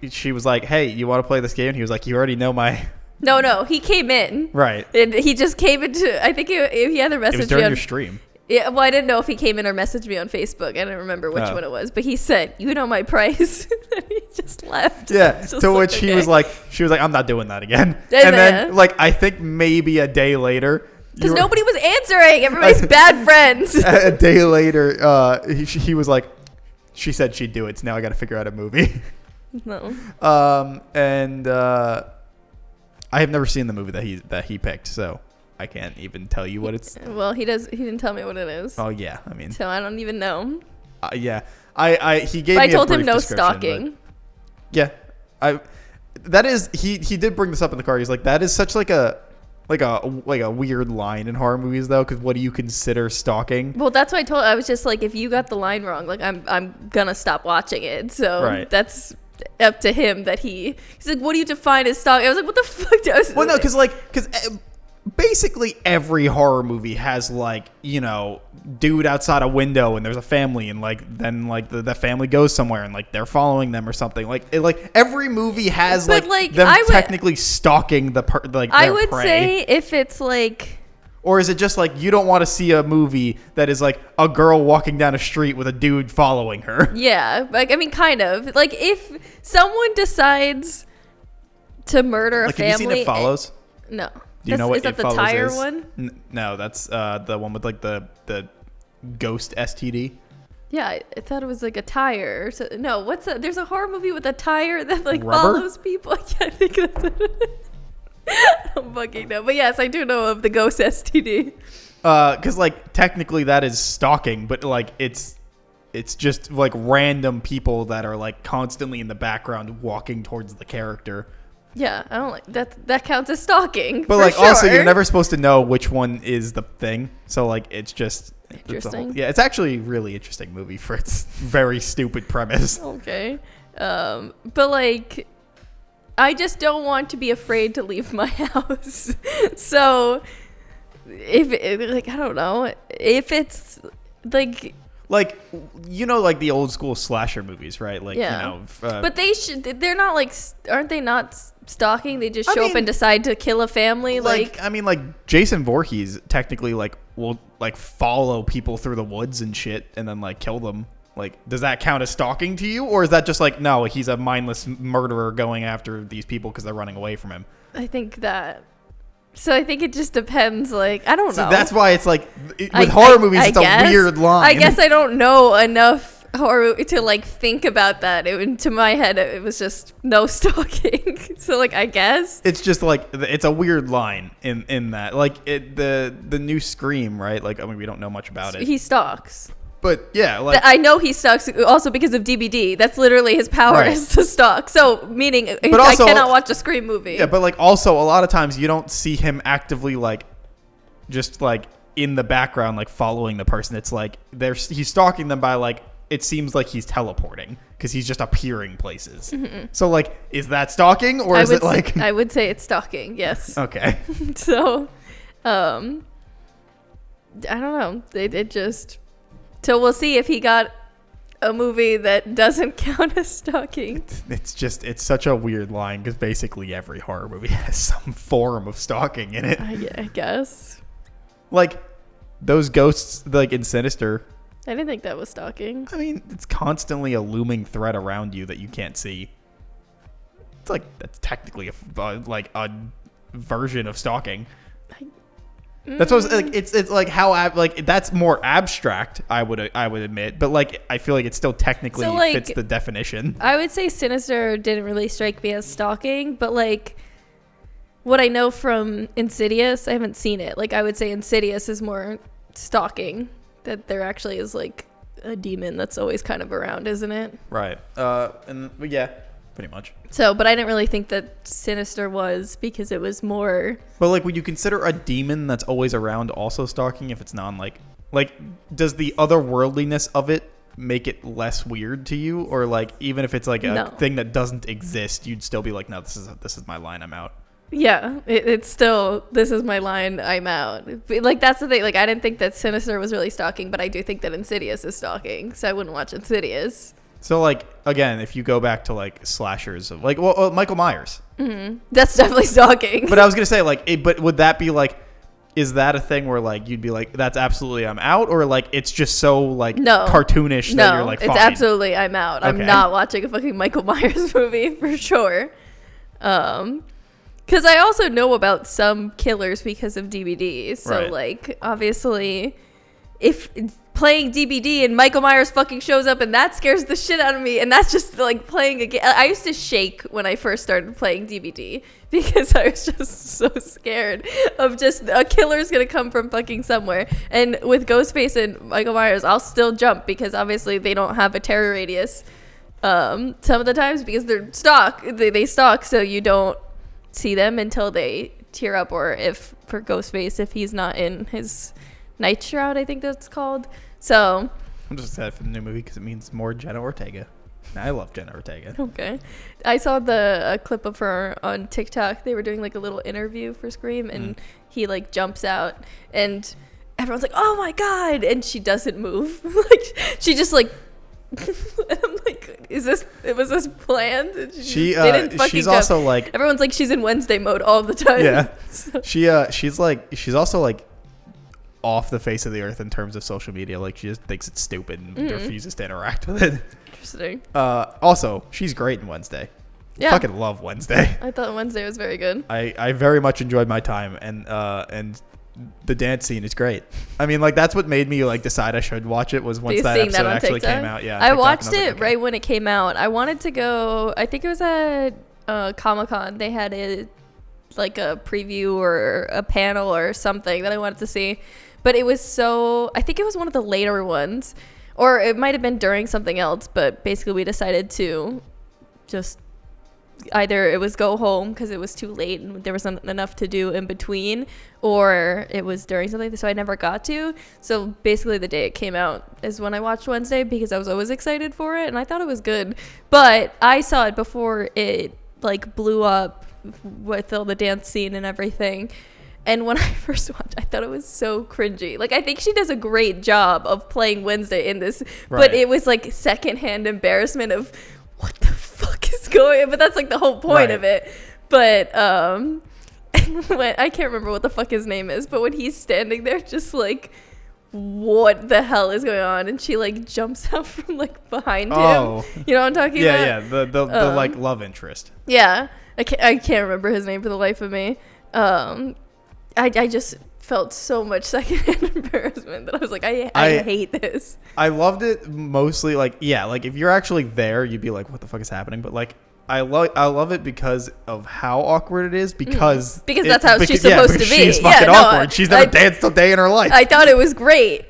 she was like, "Hey, you want to play this game?" And he was like, "You already know my." No, he came in. Right. And he just came into. I think he either It was messaged during me on. your stream. Yeah, well, I didn't know if he came in or messaged me on Facebook. I don't remember which Oh. one it was, but he said, "You know my price," and he just left. Yeah. It's just To like, which she okay. was like, "I'm not doing that again." And Yeah. then, like, I think maybe a day later, Because nobody was answering. Everybody's bad friends. a day later, he was like, "She said she'd do it, so now I got to figure out a movie." No. And I have never seen the movie that he picked, so I can't even tell you what it's. Well, he didn't tell me what it is. Oh yeah, I mean, So I don't even know. yeah, he gave But I me told a him brief no description, but- stalking. Yeah, that is he did bring this up in the car. He's like, that is such like a weird line in horror movies though, because what do you consider stalking? Well, that's what I was just like, if you got the line wrong, like I'm gonna stop watching it. So Right. that's up to him. He's like, what do you define as stalking? I was like, what the fuck? Well, no, because basically every horror movie has like, dude outside a window and there's a family and like then like the family goes somewhere and like they're following them or something. Like every movie has But, like like, them I would- technically stalking the I their would prey. say if it's like, Or is it just like you don't want to see a movie that is like a girl walking down a street with a dude following her? yeah, like I mean, kind of like if someone decides to murder a Like, have you family. seen It Follows? No. Do you know what is that It the Follows tire is? one? No, that's the one with like the ghost STD. Yeah, I thought it was like a tire. So, no, what's that? There's a horror movie with a tire that like Rubber? follows people. Yeah, I think that's what it is. I don't fucking know. But yes, I do know of the ghost STD. Because like technically that is stalking, but like it's just like random people that are like constantly in the background walking towards the character. Yeah, I don't like that. That counts as stalking. But for like also sure. you're never supposed to know which one is the thing. So like it's just Interesting. yeah, it's actually a really interesting movie for its very stupid premise. Okay. But like, I just don't want to be afraid to leave my house. So, like, I don't know. If it's like, Like like the old school slasher movies, right? Like Yeah. but they're not like, aren't they not stalking? They just I show up mean, and decide to kill a family. Like, I mean, like Jason Voorhees technically like will like follow people through the woods and shit and then like kill them. Like, does that count as stalking to you, or is that just like no, he's a mindless murderer going after these people because they're running away from him? I think that. So I think it just depends. Like, I don't So know. that's why it's like with horror movies, it's guess. a weird line. I guess I don't know enough horror to like think about that. To my head, it was just no stalking. So like, I guess. It's just like it's a weird line in that like the new Scream, right? Like I mean, we don't know much about it, He stalks. but yeah, like I know he stalks also because of DBD. That's literally his power Right. is to stalk. So meaning also- I cannot watch a Scream movie. yeah, but like also a lot of times you don't see him actively like just like in the background like following the person. It's like he's stalking them by like it seems like he's teleporting because he's just appearing places. So like is that stalking or is it like I would say it's stalking. Yes. okay? So, I don't know. It just. So we'll see if he got a movie that doesn't count as stalking. It's such a weird line because basically every horror movie has some form of stalking in it. I guess. Like those ghosts like in Sinister. I didn't think that was stalking. I mean, it's constantly a looming threat around you that you can't see. It's like that's technically a version of stalking. That's what like. It's like how like that's more abstract. I would admit, but like I feel like it still technically So, like, fits the definition. I would say Sinister didn't really strike me as stalking, but like what I know from Insidious, I haven't seen it. Like I would say Insidious is more stalking. That there actually is like a demon that's always kind of around, isn't it? Right. And yeah, pretty much. So, but I didn't really think that Sinister was because it was more. But like, would you consider a demon that's always around also stalking if it's non like does the otherworldliness of it make it less weird to you, or like even if it's like a No. thing that doesn't exist, you'd still be like, no, this is my line, I'm out. Yeah, it's still, this is my line, I'm out. Like, that's the thing. Like, I didn't think that Sinister was really stalking, but I do think that Insidious is stalking, so I wouldn't watch Insidious. So like again, if you go back to like slashers of like Michael Myers, That's definitely stalking. but I was gonna say like, but would that be like, is that a thing where like you'd be like, that's absolutely I'm out, or like it's just so like No. cartoonish that you're like, it's fine. absolutely I'm out. I'm Okay. not watching a fucking Michael Myers movie for sure. Because I also know about some killers because of DVDs. So Right. like obviously, if playing DVD and Michael Myers fucking shows up and that scares the shit out of me, and that's just like playing a game. I used to shake when I first started playing DVD because I was just so scared of just a killer's gonna come from fucking somewhere. And with Ghostface and Michael Myers, I'll still jump because obviously they don't have a terror radius some of the times because they're stalk. They stalk, so you don't see them until they tear up, or if for Ghostface, if he's not in his night shroud, I think that's called. So I'm just excited for the new movie because it means more Jenna Ortega. And I love Jenna Ortega. okay, I saw a clip of her on TikTok. They were doing like a little interview for Scream, and he like jumps out, and everyone's like, "Oh my god!" And she doesn't move. Like she just like. And I'm like, was this planned? And She didn't fucking she's jump. also like, Everyone's like, she's in Wednesday mode all the time. yeah. She's also like off the face of the earth in terms of social media. Like she just thinks it's stupid and refuses to interact with it. Interesting. Also, she's great in Wednesday. Yeah. Fucking love Wednesday. I thought Wednesday was very good. I very much enjoyed my time, and the dance scene is great. I mean, like that's what made me like decide I should watch it was once that Seeing episode on actually TikTok? came out. Yeah, I TikTok, watched and I was it like, okay. right when it came out. I wanted to go. I think it was at Comic-Con. They had a preview or a panel or something that I wanted to see, but it was I think it was one of the later ones, or it might have been during something else. But basically, we decided to just either it was go home because it was too late and there wasn't enough to do in between, or it was during something, so I never got to. So basically the day it came out is when I watched Wednesday because I was always excited for it and I thought it was good, but I saw it before it like blew up with all the dance scene and everything. And when I first watched, I thought it was so cringy. Like, I think she does a great job of playing Wednesday in this, Right. but it was like secondhand embarrassment of what the fuck is going on? But that's like the whole point Right. of it. But when, I can't remember what the fuck his name is, but when he's standing there just like, what the hell is going on? And she like jumps out from like behind Oh. him. You know what I'm talking Yeah, about? yeah. The like love interest. Yeah. I can't remember his name for the life of me. I just felt so much secondhand embarrassment that I was like, I hate this. I loved it mostly like, yeah, like if you're actually there, you'd be like, what the fuck is happening? But like, I love it because of how awkward it is because That's how she's yeah, supposed to because be. She's fucking Yeah, no, awkward. She's never danced a day in her life. I thought it was great,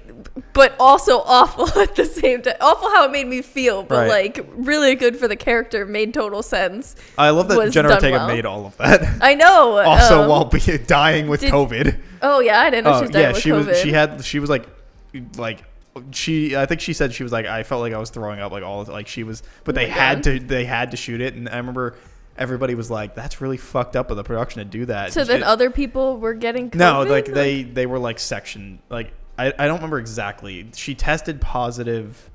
but also awful at the same time. Awful how it made me feel, but Right. like really good for the character. Made total sense. I love that was Jenna done Ortega well. made all of that. I know. Also, while dying with did- COVID. Oh yeah, I didn't know she was dying with COVID. She was like I think she said she was like, I felt like I was throwing up like all like she was, but they my had God. to shoot it, and I remember everybody was like, that's really fucked up of the production to do that. So And then it- other people were getting COVID? no, like they were like sectioned. Like I don't remember exactly. She tested positive,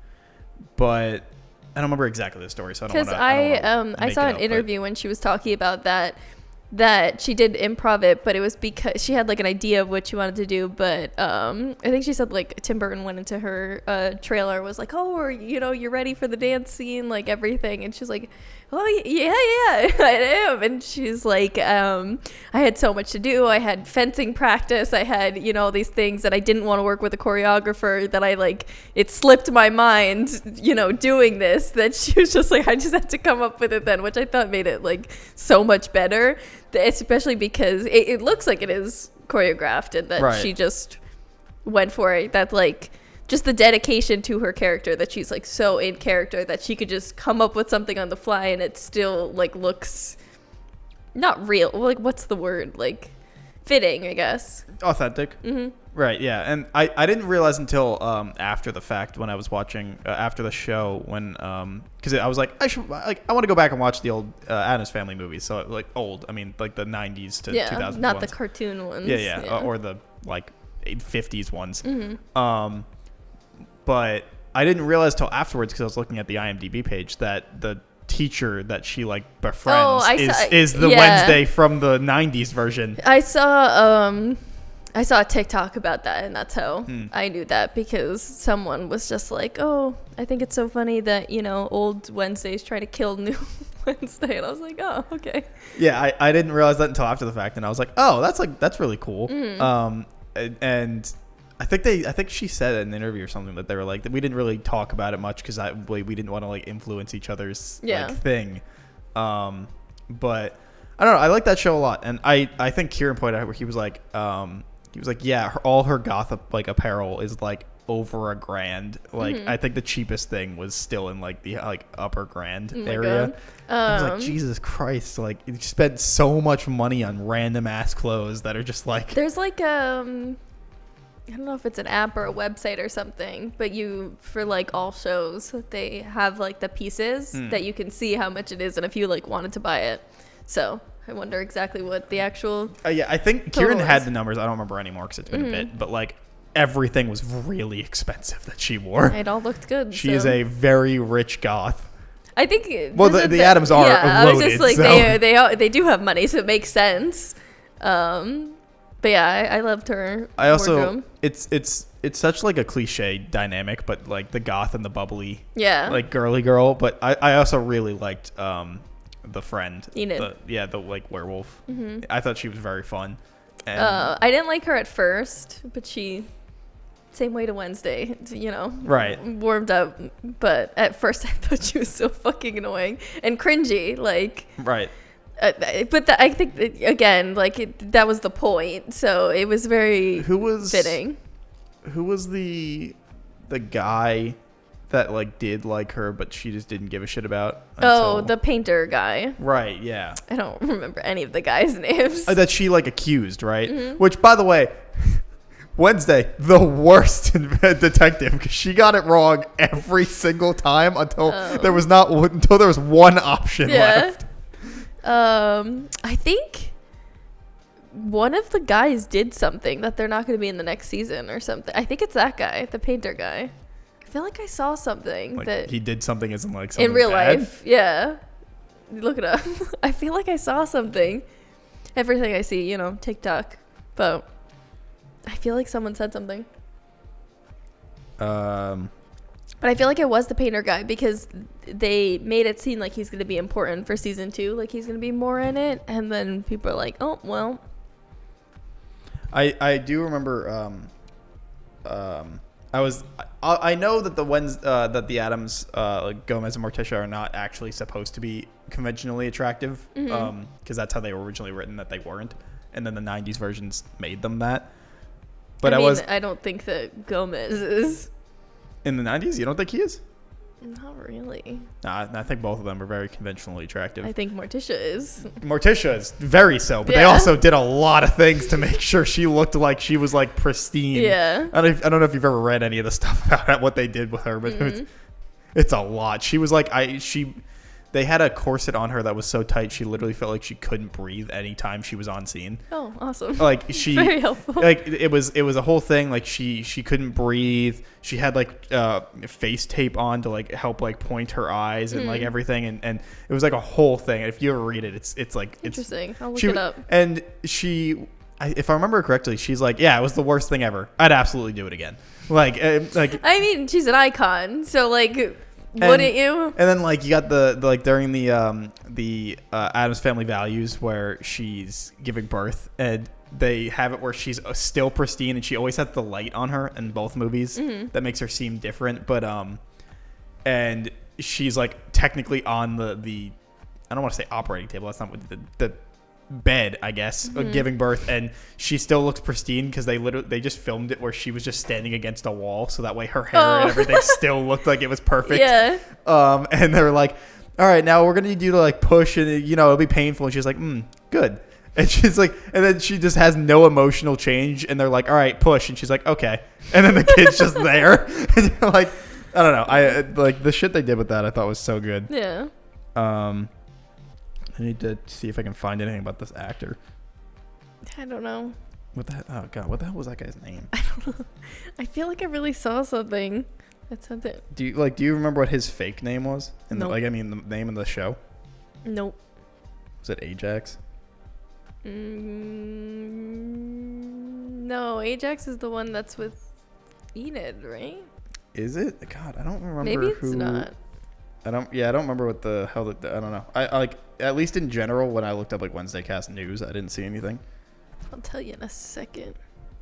but I don't remember exactly the story. So I don't Because want to. I saw an interview when she was talking about that that she did improv it, but it was because she had like an idea of what she wanted to do. But I think she said like Tim Burton went into her trailer, was like, oh, or, you know, you're ready for the dance scene, like everything. And she's like, oh yeah, I am. And she's like, I had so much to do. I had fencing practice. I had, you know, all these things that I didn't want to work with a choreographer, that I like, it slipped my mind, you know, doing this, that she was just like, I just had to come up with it then, which I thought made it like so much better, especially because it looks like it is choreographed, and that Right. she just went for it. That like, just the dedication to her character, that she's like so in character that she could just come up with something on the fly and it still like looks not real, like what's the word, like fitting, I guess. Authentic. Right, yeah. And I didn't realize until after the fact, when I was watching after the show, when because I was like, I want to go back and watch the old Addams Family movies. So like old, I mean like the 90s to 2000s Not the ones. cartoon ones. Yeah. Or the like 50s ones. But I didn't realize till afterwards, because I was looking at the IMDb page, that the teacher that she like befriends is the Wednesday from the 90s version. I saw a TikTok about that, and that's how I knew that, because someone was just like, oh, I think it's so funny that, you know, old Wednesday's trying to kill new Wednesday. And I was like, oh, okay. Yeah, I didn't realize that until after the fact, and I was like, oh, that's really cool. And I think she said in an interview or something that they were like, that we didn't really talk about it much because we didn't want to like influence each other's like thing. But I don't know, I like that show a lot, and I think Kieran pointed out where he was like, yeah, all her goth like apparel is like over $1,000. Like I think the cheapest thing was still in like the like upper grand area. I was like, Jesus Christ, like you spent so much money on random ass clothes that are just like, there's like I don't know if it's an app or a website or something, but for like all shows, they have like the pieces that you can see how much it is, and if you like wanted to buy it. So I wonder exactly what the actual yeah, I think Kieran had the numbers. I don't remember anymore because it's been a bit, but like everything was really expensive that she wore. It all looked good. She is a very rich goth. I think. Well, the Addams are loaded. I was just like, so. they do have money, so it makes sense. But yeah, I loved her. I also wardrobe. it's such like a cliche dynamic, but like the goth and the bubbly, Yeah. like girly girl. But I also really liked the friend, Enid. the like werewolf. I thought she was very fun. And I didn't like her at first, but same way to Wednesday, you know, right, warmed up. But at first, I thought she was so fucking annoying and cringy, like. right. But I think that, again, like that was the point, so it was very fitting. Who was the guy that like did like her, but she just didn't give a shit about? The painter guy. Right. Yeah. I don't remember any of the guys' names. That she like accused, right? Which, by the way, Wednesday, the worst detective, because she got it wrong every single time until there was one option left. I think one of the guys did something that they're not going to be in the next season or something. I think it's that guy, the painter guy. I feel like I saw something Like that he did something isn't like something in real bad? life. Yeah, look it up. I feel like I saw something. Everything I see, you know, TikTok, but I feel like someone said something. But I feel like it was the painter guy, because they made it seem like he's going to be important for season 2. Like he's going to be more in it. And then people are like, oh, well. I do remember I know that that the Addams, like Gomez and Morticia, are not actually supposed to be conventionally attractive, because that's how they were originally written, that they weren't. And then the 90s versions made them that. But I don't think that Gomez is. In the 90s? You don't think he is? Not really. Nah, I think both of them are very conventionally attractive. I think Morticia is. Morticia is very so, but they also did a lot of things to make sure she looked like she was like pristine. Yeah. I don't know if you've ever read any of the stuff about what they did with her, but it's a lot. She was like, they had a corset on her that was so tight she literally felt like she couldn't breathe anytime she was on scene. Oh, awesome. Like she Very helpful. like it was a whole thing. Like she couldn't breathe. She had like face tape on to like help like point her eyes and like everything, and it was like a whole thing. If you ever read it, it's like Interesting. I'll look she, it up. And if I remember correctly, she's like, yeah, it was the worst thing ever. I'd absolutely do it again. Like I mean, she's an icon, so like, wouldn't you? And then like you got the like during the Addams Family Values where she's giving birth, and they have it where she's still pristine and she always has the light on her in both movies that makes her seem different. But and she's like technically on the I don't want to say operating table. That's not what the bed, I guess, giving birth, and she still looks pristine because they just filmed it where she was just standing against a wall, so that way her hair and everything still looked like it was perfect. Yeah. And they're like, all right, now we're gonna need you to like push, and it'll be painful. And she's like, good. And she's like, and then she just has no emotional change, and they're like, all right, push, and she's like, okay. And then the kid's just there, and you're like, I don't know, I like the shit they did with that. I thought was so good. Yeah. I need to see if I can find anything about this actor. I don't know. What the oh god, what the hell was that guy's name? I feel like I really saw something that said that. Do you remember what his fake name was? Nope. The name of the show? Nope. Was it Ajax? No, Ajax is the one that's with Enid, right? Is it? God, I don't remember. Maybe it's not. I don't remember what the hell. I don't know. I like, at least in general, when I looked up like Wednesday Cast News, I didn't see anything. I'll tell you in a second.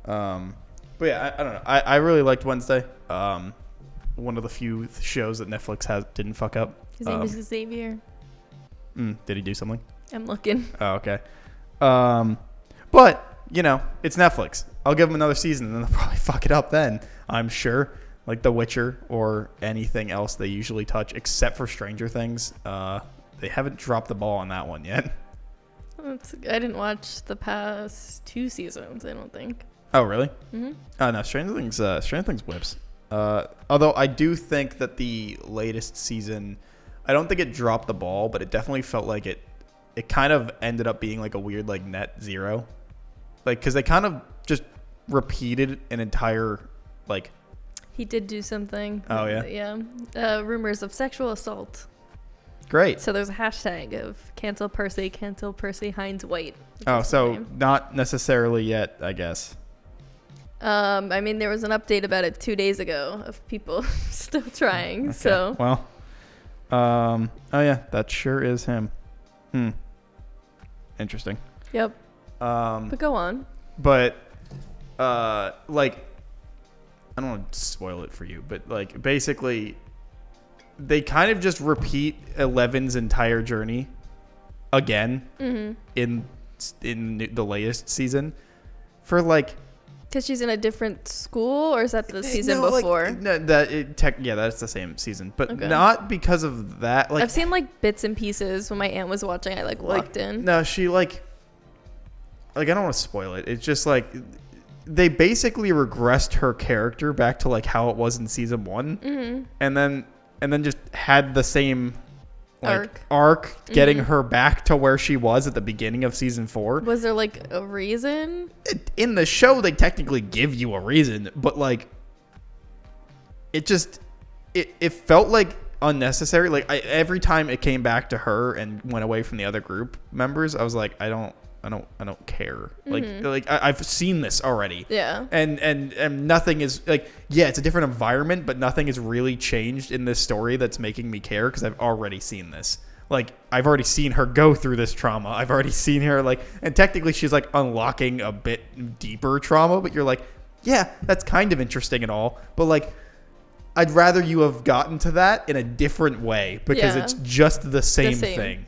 But yeah, I don't know. I really liked Wednesday. One of the few shows that Netflix didn't fuck up. His name is Xavier. Did he do something? I'm looking. Oh, okay. But it's Netflix. I'll give them another season, and then they'll probably fuck it up then, I'm sure. Like The Witcher or anything else they usually touch, except for Stranger Things. They haven't dropped the ball on that one yet. I didn't watch the past 2 seasons, I don't think. Oh, really? Mm-hmm. Oh, no, Stranger Things whips. Although I do think that the latest season, I don't think it dropped the ball, but it definitely felt like it kind of ended up being like a weird like net zero. Like, because they kind of just repeated an entire like... He did do something. Oh, yeah? Yeah. Rumors of sexual assault. Great. So there's a hashtag of cancel Percy Hines White. Oh, so not necessarily yet, I guess. I mean, there was an update about it 2 days ago of people still trying. Okay. So. Well. Oh, yeah. That sure is him. Interesting. Yep. But go on. But, like... I don't want to spoil it for you, but like basically they kind of just repeat Eleven's entire journey again in the latest season for like... Because she's in a different school, or is that the season No, before? Like, no, that's the same season, but Okay. not because of that. Like I've seen like bits and pieces when my aunt was watching. I like walked in. No, she like I don't want to spoil it. It's just like they basically regressed her character back to like how it was in season 1, and then just had the same like arc getting her back to where she was at the beginning of season 4. Was there like a reason? In the show, they technically give you a reason, but like it felt like unnecessary. Like every time it came back to her and went away from the other group members, I was like, I don't care. Like I've seen this already. Yeah. And nothing is like, yeah, it's a different environment, but nothing has really changed in this story that's making me care because I've already seen this. Like I've already seen her go through this trauma. I've already seen her like, and technically she's like unlocking a bit deeper trauma, but you're like, yeah, that's kind of interesting and all, but like I'd rather you have gotten to that in a different way because it's just the same thing.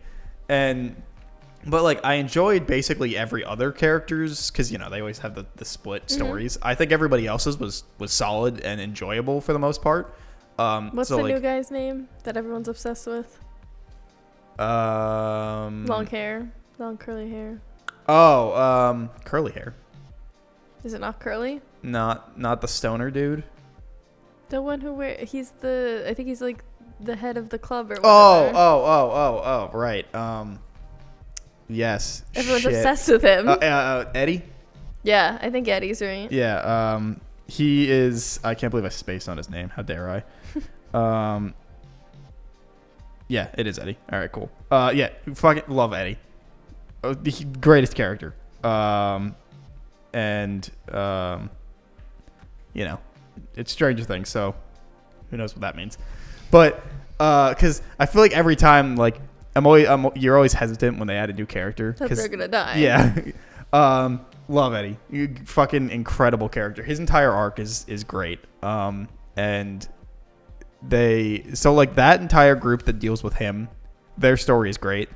But like I enjoyed basically every other character's because they always have the split stories. I think everybody else's was solid and enjoyable for the most part. What's the new guy's name that everyone's obsessed with? Long hair, long curly hair. Oh, curly hair. Is it not curly? Not the stoner dude. The one who I think he's like the head of the club or Oh, whatever. right. Yes. Everyone's Shit. obsessed with him. Eddie? Yeah, I think Eddie's right. Yeah, he is. I can't believe I spaced on his name. How dare I? Yeah, it is Eddie. All right, cool. Yeah, fucking love Eddie. The greatest character. And you know, it's Stranger Things, so who knows what that means? But because I feel like every time, like, you're always hesitant when they add a new character That they're gonna die. Yeah. Love Eddie. Fucking incredible character. His entire arc is great. And like that entire group that deals with him, their story is great.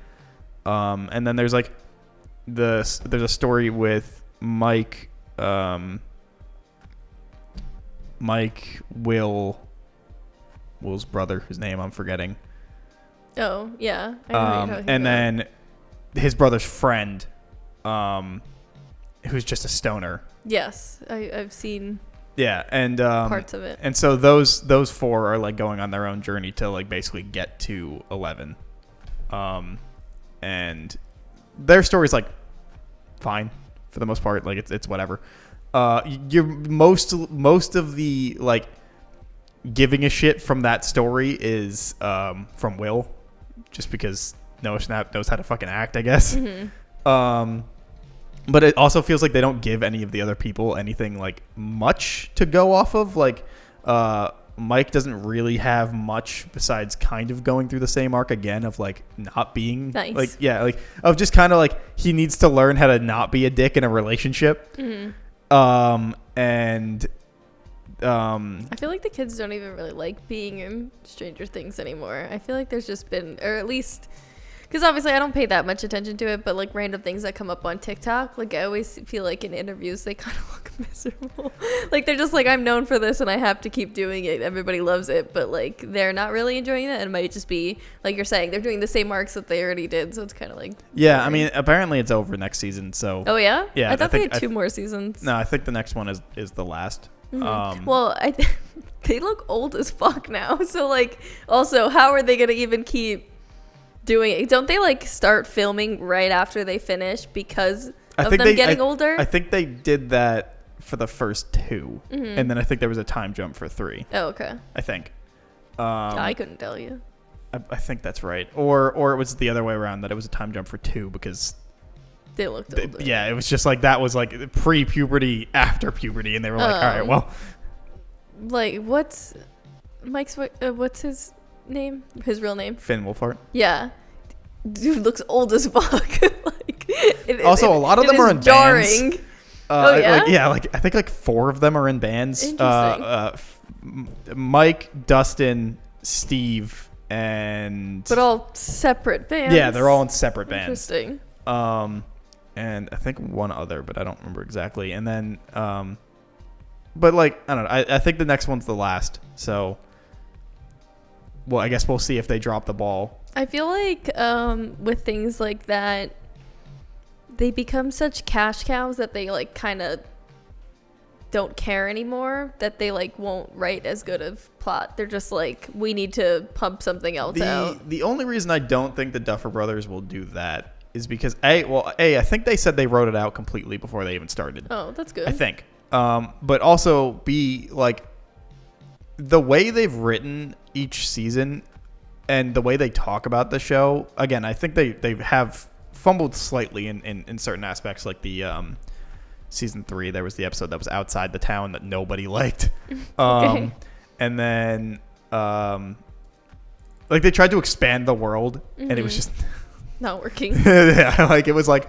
And then there's like there's a story with Mike, Will's brother, whose name I'm forgetting. Oh, yeah. I know what you're talking And about. then his brother's friend, who's just a stoner. Yes, I've seen Yeah, and parts of it. and so those four are like going on their own journey to like basically get to 11, and their story's like fine for the most part. Like it's whatever. You're most of the like giving a shit from that story is from Will, just because Noah Schnapp knows how to fucking act, I guess. But it also feels like they don't give any of the other people anything like much to go off of. Like Mike doesn't really have much besides kind of going through the same arc again of like not being Nice. like, yeah, like of just kind of like he needs to learn how to not be a dick in a relationship. Mm-hmm. And I feel like the kids don't even really like being in Stranger Things anymore. I feel like there's just been, or at least, because obviously I don't pay that much attention to it, but like random things that come up on TikTok, like I always feel like in interviews they kind of look miserable. Like they're just like, I'm known for this and I have to keep doing it. Everybody loves it, but like they're not really enjoying it. And it might just be like you're saying, they're doing the same arcs that they already did, so it's kind of like. yeah, I boring. mean, apparently it's over next season. So Oh yeah. Yeah, I thought I think- they had 2 more seasons. no, I think the next one is the last. Well, they look old as fuck now. So like, also, how are they gonna even keep doing it? Don't they like start filming right after they finish because of them getting older? I think they did that for the first 2, and then I think there was a time jump for 3. Oh, okay. I think. I couldn't tell you. I think that's right. Or it was the other way around, that it was a time jump for 2 because They looked older. yeah, it was just like that was like pre-puberty, after puberty, and they were like, all right, well, Like, what's Mike's? What's his name? His real name? Finn Wolfhard. Yeah. Dude looks old as fuck. Like, Also, a lot of them is are in bands. jarring. Oh, yeah? Like I think like 4 of them are in bands. Interesting. Mike, Dustin, Steve, and But all separate bands. yeah, they're all in separate bands. Interesting. And I think one other, but I don't remember exactly. And then, but like I don't know. I think the next one's the last. So, well, I guess we'll see if they drop the ball. I feel like with things like that, they become such cash cows that they like kind of don't care anymore, that they like won't write as good of plot. They're just like, we need to pump something else out. The only reason I don't think the Duffer Brothers will do that is because I think they said they wrote it out completely before they even started. Oh, that's good. I think. But also B, like the way they've written each season and the way they talk about the show, again, I think they have fumbled slightly in certain aspects, like the season 3, there was the episode that was outside the town that nobody liked. Okay. And then like they tried to expand the world and it was just Not working. yeah, like it was like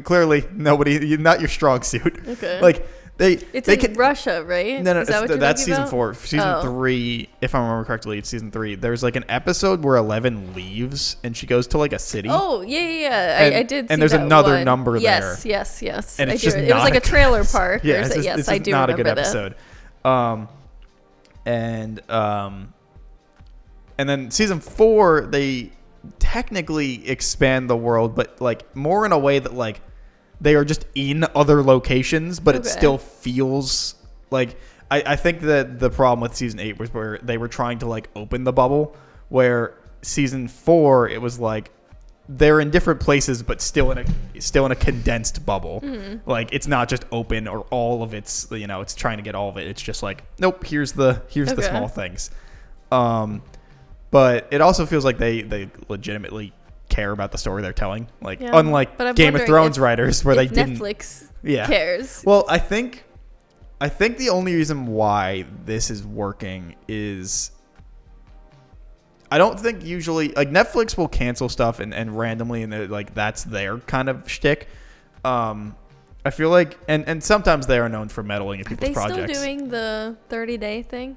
clearly nobody, not your strong suit. Okay. Like It's they in can, Russia, right? no, Is that what you're that's thinking season about? 4. Season Oh. 3, if I remember correctly, it's season 3. There's like an episode where 11 leaves and she goes to like a city. Oh, yeah. And- I did see and there's that another one. number yes, there. Yes. And I it's do. just It was not like a a trailer good park. Yeah, Or it's so- just, yes, it's I just do not a remember good that. episode. And then season 4, they technically expand the world, but like more in a way that like they are just in other locations, but it Okay. still feels like I think that the problem with season 8 was where they were trying to like open the bubble, where season 4 it was like they're in different places but still in a condensed bubble. Like it's not just open or all of it's, you know, it's trying to get all of it. It's just like, nope, here's the small things. But it also feels like they legitimately care about the story they're telling, like unlike Game of Thrones writers where they didn't. Netflix Yeah. cares. Well, I think the only reason why this is working is I don't think usually like Netflix will cancel stuff and randomly and like that's their kind of shtick. I feel like and sometimes they are known for meddling in people's projects. Are they still doing the 30-day thing?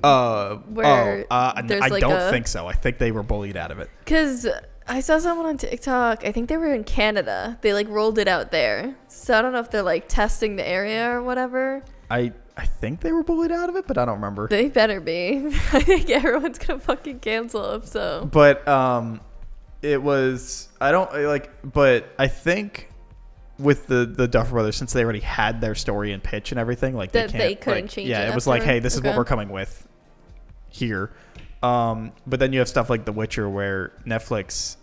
Where I there's like don't think so. I think they were bullied out of it. Because I saw someone on TikTok, I think they were in Canada. They like rolled it out there. So I don't know if they're like testing the area or whatever. I think they were bullied out of it, but I don't remember. They better be. I think everyone's gonna fucking cancel them. So. But it was but I think with the Duffer Brothers, since they already had their story and pitch and everything, like they couldn't change it. Yeah, it was like, hey, this is what we're coming with here. But then you have stuff like The Witcher where Netflix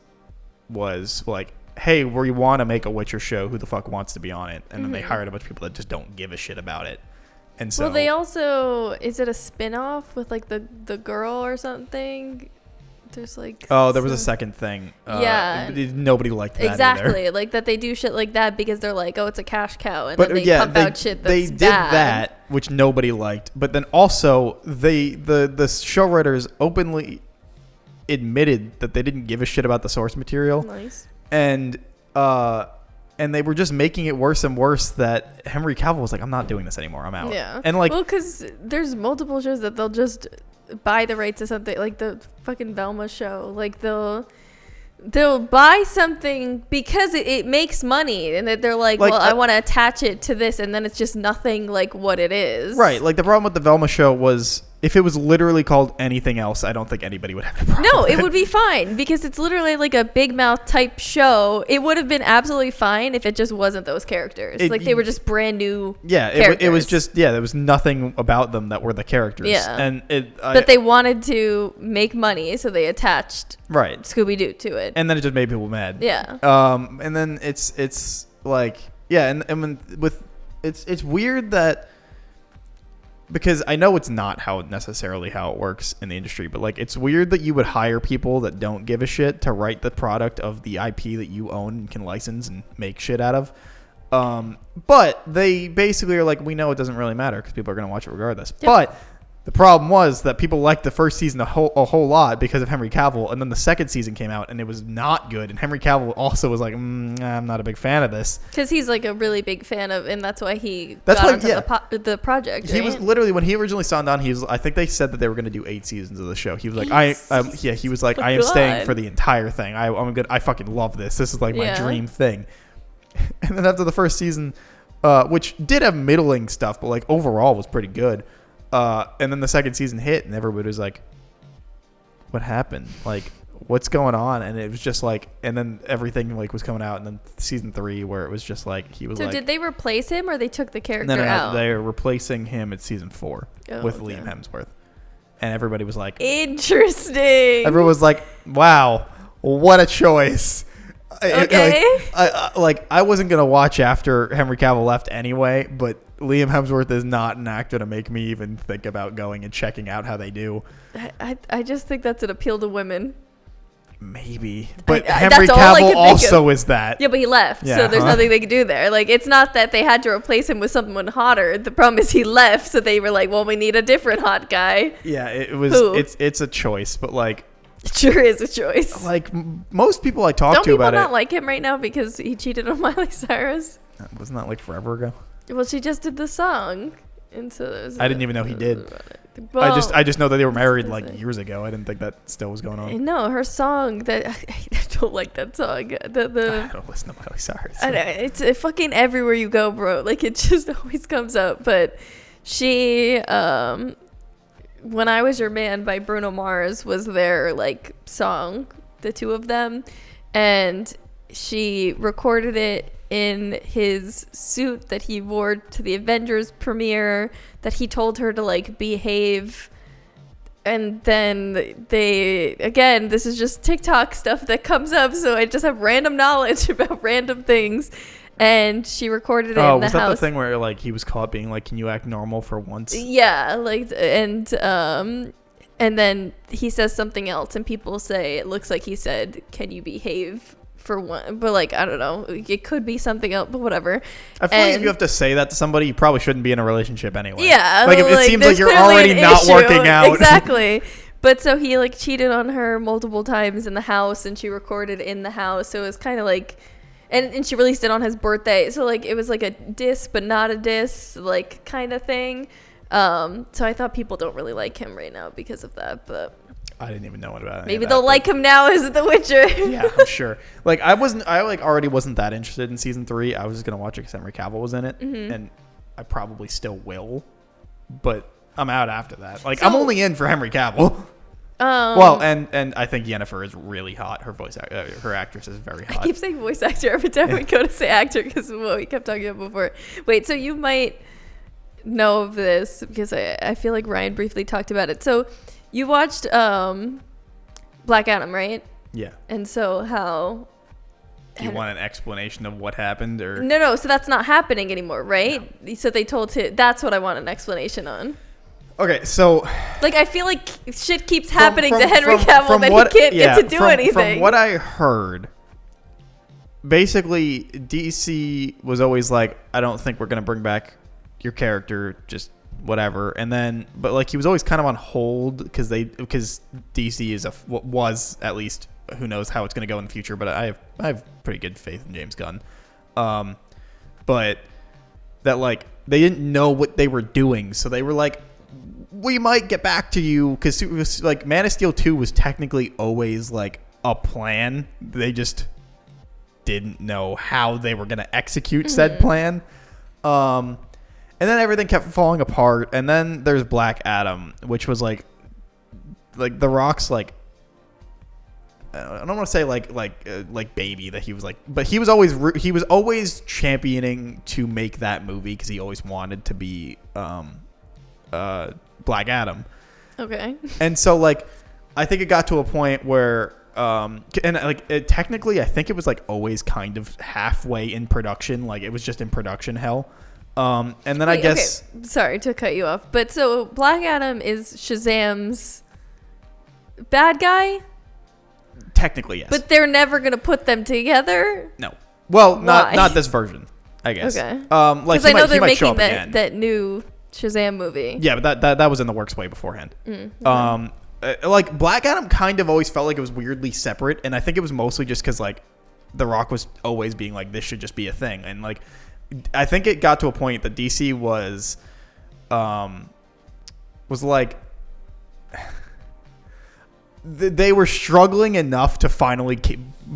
was like, hey, we want to make a Witcher show. Who the fuck wants to be on it? And then they hired a bunch of people that just don't give a shit about it. And so, well, they also, is it a spin-off with like the girl or something? There's like there was a second thing. Nobody liked that exactly either. Like that they do shit like that because they're like, oh, it's a cash cow, and but then they pump out shit that's they did bad. that, which nobody liked. But then also the show writers openly admitted that they didn't give a shit about the source material. Nice. And they were just making it worse and worse. That Henry Cavill was like, I'm not doing this anymore. I'm out. Yeah. And like, well, because there's multiple shows that they'll just buy the rights to something, like the fucking Velma show. Like they'll buy something because it makes money, and that they're like, well, I want to attach it to this, and then it's just nothing like what it is. Right. Like the problem with the Velma show was, if it was literally called anything else, I don't think anybody would have a problem. No, it would be fine because it's literally like a Big Mouth type show. It would have been absolutely fine if it just wasn't those characters. Like they were just brand new. Yeah, it was just there was nothing about them that were the characters. Yeah, and but they wanted to make money, so they attached Scooby Doo to it, and then it just made people mad. Yeah. And then it's like and when with it's weird that. Because I know it's not necessarily how it works in the industry, but like it's weird that you would hire people that don't give a shit to write the product of the IP that you own and can license and make shit out of. But they basically are like, we know it doesn't really matter because people are going to watch it regardless. Yep. But the problem was that people liked the first season a whole lot because of Henry Cavill, and then the second season came out and it was not good. And Henry Cavill also was like, I'm not a big fan of this because he's like a really big fan of, and that's why he got onto the project. He was literally, when he originally signed on, I think they said that they were going to do 8 seasons of the show. He was like, he was like, I am staying for the entire thing. I fucking love this. This is like my dream thing. And then after the first season, which did have middling stuff, but like overall was pretty good. And then the second season hit and everybody was like, what happened? Like, what's going on? And it was just like, and then everything like was coming out, and then season 3 where it was just like, he was so like. did they replace him or they took the character No, out? They're replacing him at season 4 with Liam Hemsworth. And everybody was like. Interesting. Everyone was like, wow, what a choice. Okay. I wasn't going to watch after Henry Cavill left anyway, but Liam Hemsworth is not an actor to make me even think about going and checking out how they do. I just think that's an appeal to women. Maybe. But Henry Cavill also is that. Yeah, but he left, so there's nothing they could do there. Like, it's not that they had to replace him with someone hotter. The problem is he left, so they were like, well, we need a different hot guy. Yeah, it was. It's a choice, but like. It sure is a choice. Like, most people I talk to about it. Don't people not like him right now because he cheated on Miley Cyrus? Wasn't that like forever ago? Well, she just did the song, and so I didn't even know he did. Well, I just know that they were married like years ago. I didn't think that still was going on. No, her song that I don't like that song. I don't listen to Miley Cyrus. I know, it's fucking everywhere you go, bro. Like it just always comes up. But she, When I Was Your Man by Bruno Mars was their like song, the two of them, and she recorded it in his suit that he wore to the Avengers premiere, that he told her to like behave. And then this is just TikTok stuff that comes up, so I just have random knowledge about random things. And she recorded it in the house. Was that the thing where like he was caught being like, "Can you act normal for once?" Yeah, like, and then he says something else, and people say it looks like he said, "Can you behave for one?" But like, I don't know, it could be something else, but whatever. I feel like if you have to say that to somebody, you probably shouldn't be in a relationship anyway. Yeah, like it seems like there's you're clearly already an not issue. working out. Exactly. But so he like cheated on her multiple times in the house, and she recorded in the house, so it was kind of like. And she released it on his birthday. So, like, it was like a diss, but not a diss, like, kind of thing. So I thought people don't really like him right now because of that. But I didn't even know about it. Maybe they'll like him now as The Witcher. Yeah, I'm sure. Like, I already wasn't that interested in season 3. I was just going to watch it because Henry Cavill was in it. Mm-hmm. And I probably still will. But I'm out after that. Like, I'm only in for Henry Cavill. Well, and I think Yennefer is really hot. Her her actress is very hot. I keep saying voice actor every time we go to say actor because of what we kept talking about before. Wait, so you might know of this because I feel like Ryan briefly talked about it. So you watched Black Adam, right? Yeah. And so how... Do you want an explanation of what happened, or No, so that's not happening anymore, right? No. So they told him... That's what I want an explanation on. Okay, so... Like, I feel like shit keeps happening to Henry Cavill that he can't get to do anything. From what I heard, basically, DC was always like, I don't think we're going to bring back your character, just whatever. And then, but like, he was always kind of on hold because DC was, at least, who knows how it's going to go in the future, but I have pretty good faith in James Gunn. But that, like, they didn't know what they were doing, so they were like, we might get back to you, because it was like Man of Steel 2 was technically always like a plan. They just didn't know how they were going to execute said plan. And then everything kept falling apart. And then there's Black Adam, which was like The Rock's like, I don't want to say like baby that he was like, but he was always championing to make that movie because he always wanted to be Black Adam. Okay. And so like I think it got to a point where technically I think it was like always kind of halfway in production, like it was just in production hell. And then I guess okay. Sorry to cut you off, but so Black Adam is Shazam's bad guy? Technically, yes. But they're never going to put them together? No. Well, Why? not this version, I guess. Okay. Like I know they're might show making up again. that new Shazam movie. Yeah, but that was in the works way beforehand. Like Black Adam kind of always felt like it was weirdly separate, and I think it was mostly just because like The Rock was always being like, this should just be a thing, and like I think it got to a point that DC was like they were struggling enough to finally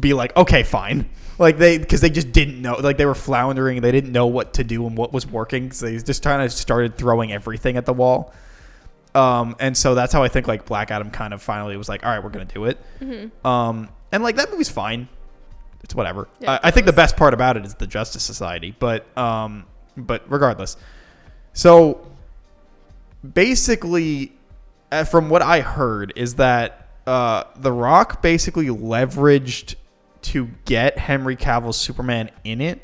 be like, okay, fine. Like because they just didn't know, like they were floundering, they didn't know what to do and what was working, so they just kind of started throwing everything at the wall. And so that's how I think like Black Adam kind of finally was like, all right, we're gonna do it. And like that movie's fine, it's whatever. Yeah, I think the best part about it is the Justice Society, but regardless, so basically, from what I heard is that The Rock basically leveraged to get Henry Cavill's Superman in it,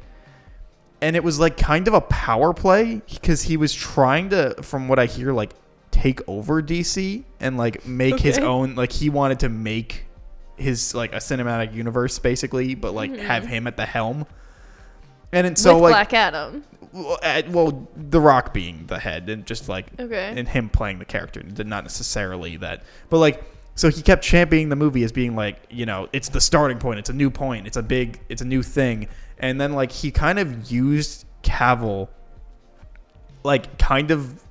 and it was like kind of a power play because he was trying to, from what I hear, like take over DC and like make his own, like he wanted to make his like a cinematic universe basically, but like have him at the helm. And so with like Black Adam. Well, The Rock being the head and just like and him playing the character, not necessarily that, but like. So he kept championing the movie as being like, you know, it's the starting point. It's a new point. It's a new thing. And then like he kind of used Cavill like kind of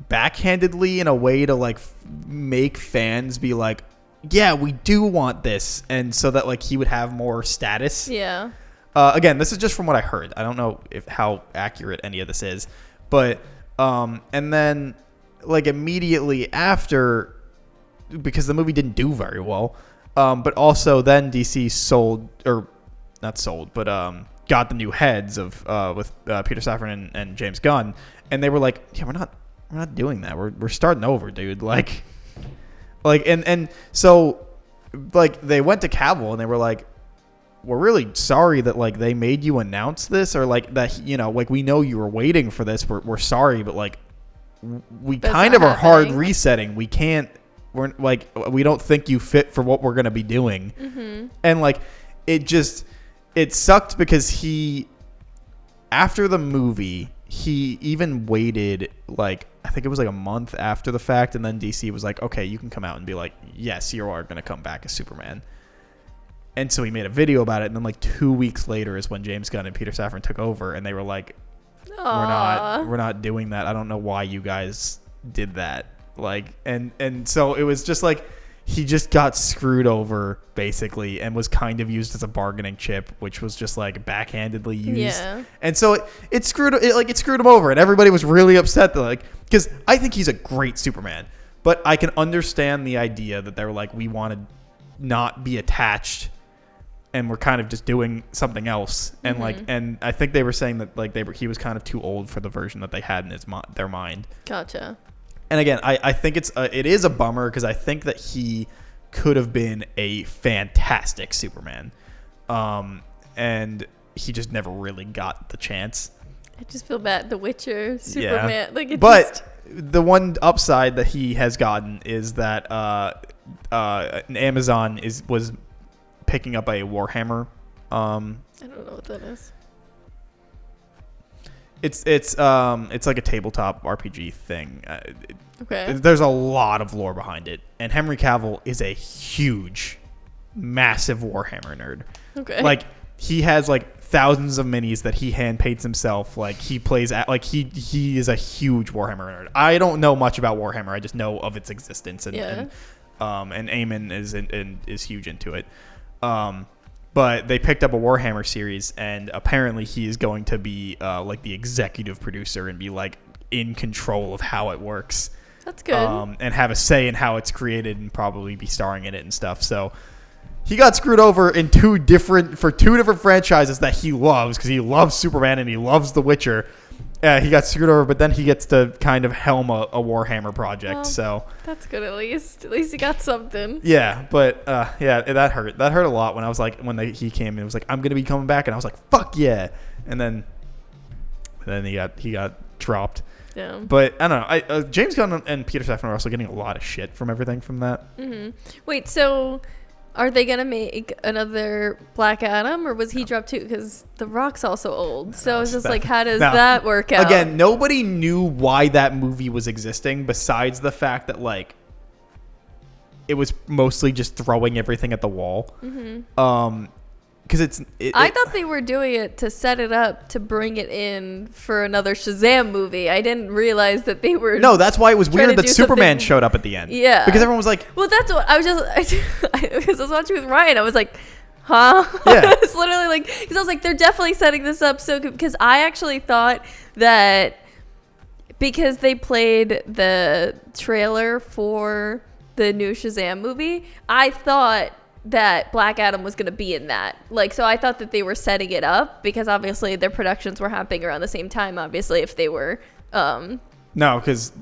backhandedly in a way to like make fans be like, yeah, we do want this. And so that like he would have more status. Yeah. Again, this is just from what I heard. I don't know how accurate any of this is. But and then like immediately after, because the movie didn't do very well, but also then DC sold, or not sold, but got the new heads of with Peter Safran and James Gunn, and they were like, yeah, we're not doing that. We're starting over, dude. Like and so like they went to Cavill and they were like, we're really sorry that like they made you announce this, or like that, you know, like we know you were waiting for this. We're sorry, but like we But it's kind not of are hard happening. resetting. We can't. We're like, we don't think you fit for what we're gonna be doing. Mm-hmm. And like it sucked because after the movie, he even waited like, I think it was like a month after the fact, and then DC was like, okay, you can come out and be like, yes, you are going to come back as Superman. And so he made a video about it, and then like 2 weeks later is when James Gunn and Peter Safran took over, and they were like, we're not doing that. I don't know why you guys did that. Like, and so it was just like, he just got screwed over basically, and was kind of used as a bargaining chip, which was just like backhandedly used. Yeah. And so it screwed him over, and everybody was really upset that, like, because I think he's a great Superman, but I can understand the idea that they were like, we want to not be attached, and we're kind of just doing something else. And like, and I think they were saying that like he was kind of too old for the version that they had in their mind. Gotcha. And again, I think it is a bummer, because I think that he could have been a fantastic Superman, and he just never really got the chance. I just feel bad. The Witcher, Superman, Yeah. like it But the one upside that he has gotten is that Amazon was picking up a Warhammer. I don't know what that is. It's like a tabletop RPG thing. Okay. There's a lot of lore behind it, and Henry Cavill is a huge, massive Warhammer nerd. Okay. Like, he has like thousands of minis that he hand paints himself. Like, he plays at, like, he is a huge Warhammer nerd. I don't know much about Warhammer. I just know of its existence, and Yeah. and Eamon is huge into it. But they picked up a Warhammer series, and apparently he is going to be like the executive producer and be like in control of how it works. That's good. And have a say in how it's created, and probably be starring in it and stuff. So he got screwed over in two different franchises that he loves, because he loves Superman and he loves The Witcher. He got screwed over, but then he gets to kind of helm a Warhammer project. Well, so That's good. At least he got something. yeah, but yeah, that hurt. That hurt a lot when I was like, he came and it was like, I'm gonna be coming back, and I was like, fuck yeah, and then he got dropped. Yeah. But I don't know. James Gunn and Peter Safran are also getting a lot of shit from everything from that. Wait, so are they gonna make another Black Adam, or was he dropped too? Because The Rock's also old. So it's just like, how does No. that work out? Again, nobody knew why that movie was existing, besides the fact that like it was mostly just throwing everything at the wall. Because I thought they were doing it to set it up to bring it in for another Shazam movie. I didn't realize that they were. no, that's why it was trying weird to that do Superman something- showed up at the end. Yeah. Because everyone was like, Well, that's what I was just because I was watching with Ryan. I was like, huh? Yeah. It's literally like, because I was like, they're definitely setting this up so good, because I actually thought that because they played the trailer for the new Shazam movie, I thought that Black Adam was going to be in that. Like, so I thought that they were setting it up, because obviously their productions were happening around the same time, obviously, if they were no, because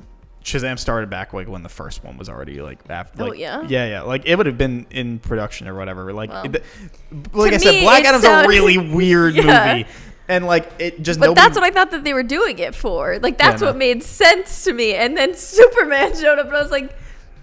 Shazam started back like when the first one was already like after. Oh, Like, yeah? yeah. Like, it would have been in production or whatever. Like, Well, like to I said, me, Black it Adam's sound- a really weird Yeah. movie, and like it just. But nobody, that's what I thought that they were doing it for. Like, that's Yeah, no. what made sense to me. And then Superman showed up, and I was like,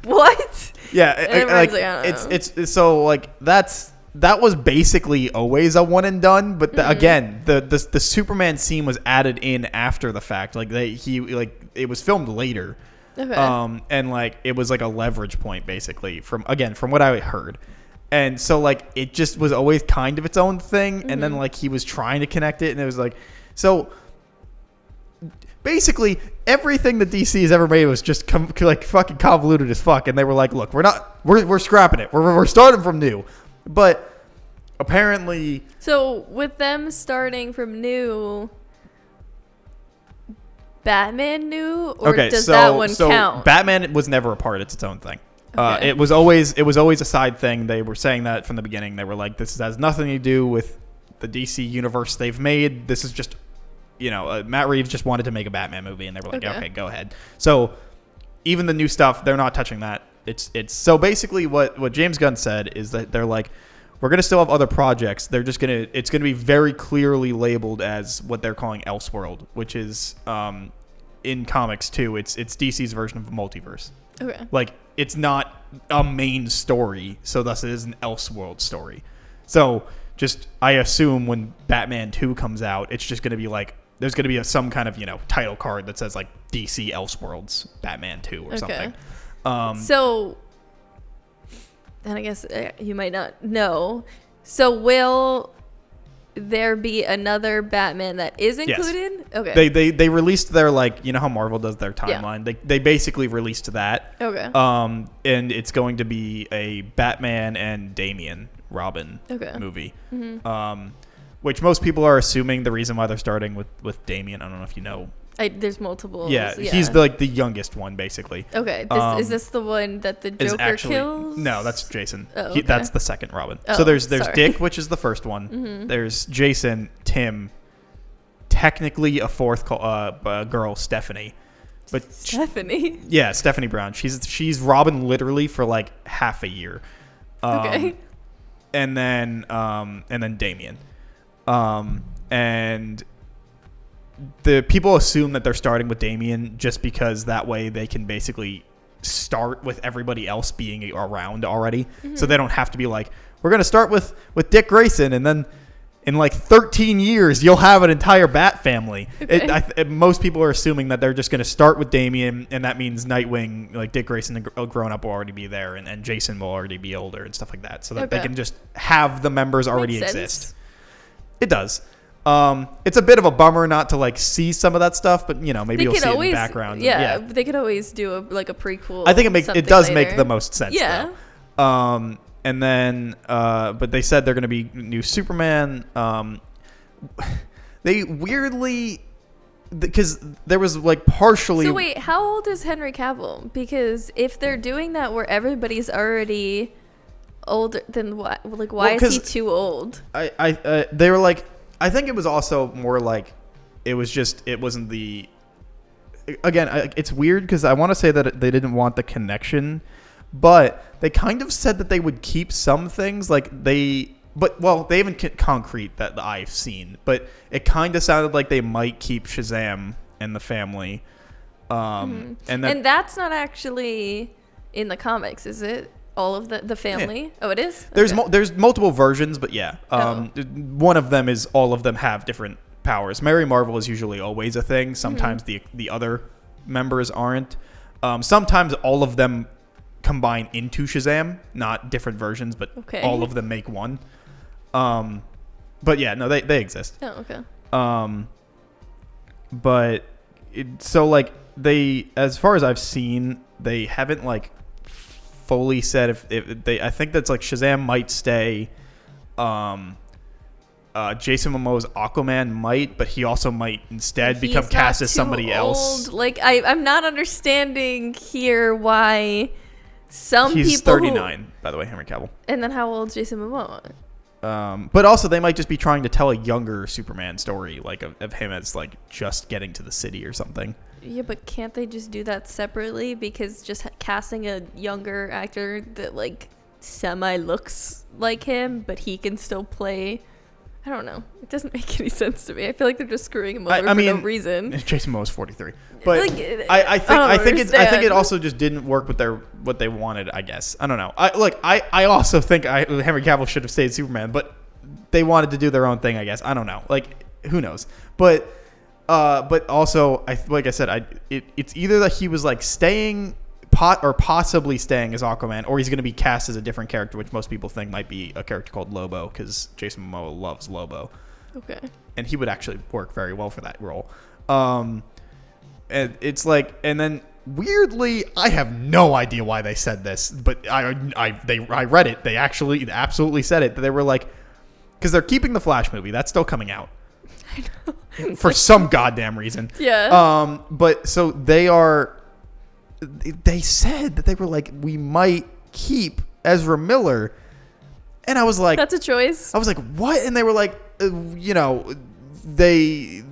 what? Yeah, And like everyone's like, I don't know. it's so like that was basically always a one and done. But again, the Superman scene was added in after the fact. Like it was filmed later. Okay. And like it was like a leverage point basically from what I heard. And so like it just was always kind of its own thing, and then like he was trying to connect it, and it was like, so basically everything that DC has ever made was just like fucking convoluted as fuck, and they were like, look, we're scrapping it, we're starting from new. But apparently, So with them starting from new, Batman new, or does that one count? Batman was never a part. It's its own thing. Okay. It was always a side thing. They were saying that from the beginning. They were like, this has nothing to do with the DC universe they've made. This is just, Matt Reeves just wanted to make a Batman movie, and they were like, okay, go ahead. So even the new stuff, they're not touching that. It's so basically what James Gunn said is that they're like, we're gonna still have other projects. It's gonna be very clearly labeled as what they're calling Elseworld, which is in comics too. It's DC's version of a multiverse. Okay. Like, it's not a main story, so thus it is an Elseworld story. So just, I assume when Batman 2 comes out, it's just gonna be like, there's gonna be some kind of title card that says like DC Elseworlds Batman 2 or something. So, and I guess you might not know. So will there be another Batman that is included? Yes. Okay. They released their, like, how Marvel does their timeline. Yeah. They basically released that. Okay. And it's going to be a Batman and Damian Robin movie. Mm-hmm. Which most people are assuming the reason why they're starting with Damian. I don't know if you know. There's multiple. Yeah, he's the youngest one, basically. Okay. Is this the one that the Joker kills? No, that's Jason. Oh, okay. That's the second Robin. Oh, so there's sorry. Dick, which is the first one. Mm-hmm. There's Jason, Tim, technically a fourth girl, Stephanie. But Stephanie? Stephanie Brown. She's Robin literally for like half a year. Okay. And then Damian. And the people assume that they're starting with Damian just because that way they can basically start with everybody else being around already. Mm-hmm. So they don't have to be like, we're going to start with Dick Grayson, and then in like 13 years you'll have an entire Bat family. Okay. Most people are assuming that they're just going to start with Damian, and that means Nightwing, like Dick Grayson grown up, will already be there, and Jason will already be older and stuff like that, so that they can just have the members already exist. It does. It's a bit of a bummer not to like see some of that stuff, but maybe you'll see it in the background. Yeah, they could always do a prequel. I think it does later. make the most sense. Yeah. Though. And then, but they said they're going to be new Superman. They weirdly, because there was like partially. So wait, how old is Henry Cavill? Because if they're doing that where everybody's already older, then what? Like, why is he too old? They were like. I think it was also more like it wasn't the. Again, it's weird because I want to say that they didn't want the connection, but they kind of said that they would keep some things they haven't concrete that I've seen, but it kind of sounded like they might keep Shazam and the family, and that's not actually in the comics, is it? All of the family? Yeah. Oh, it is? There's multiple versions, but yeah. One of them is all of them have different powers. Mary Marvel is usually always a thing. Sometimes the other members aren't. Sometimes all of them combine into Shazam, not different versions, but all of them make one. But yeah, no, they exist. Oh, okay. But so like as far as I've seen, they haven't like fully said if they. I think that's like Shazam might stay. Jason Momoa's Aquaman might, but he also might instead become cast as somebody else. Like I'm not understanding here why he's 39, by the way, Henry Cavill. And then how old is Jason Momoa? But also they might just be trying to tell a younger Superman story, like of him as like just getting to the city or something. Yeah, but can't they just do that separately? Because just casting a younger actor that like semi looks like him, but he can still play. I don't know. It doesn't make any sense to me. I feel like they're just screwing him over for no reason. Jason Momoa's 43, but like, I think it also just didn't work with what they wanted. I guess I don't know. I also think Henry Cavill should have stayed Superman, but they wanted to do their own thing. I guess I don't know. Like who knows? But also, like I said, it's either that he was like staying or possibly staying as Aquaman, or he's going to be cast as a different character, which most people think might be a character called Lobo, because Jason Momoa loves Lobo. Okay. And he would actually work very well for that role. And it's like, and then weirdly, I have no idea why they said this, but I read it. They absolutely said it. They were like, because they're keeping the Flash movie. That's still coming out. I know. For some goddamn reason. Yeah. But so they said that they were like, we might keep Ezra Miller. And I was like, that's a choice. I was like, what? And they were like, you know, they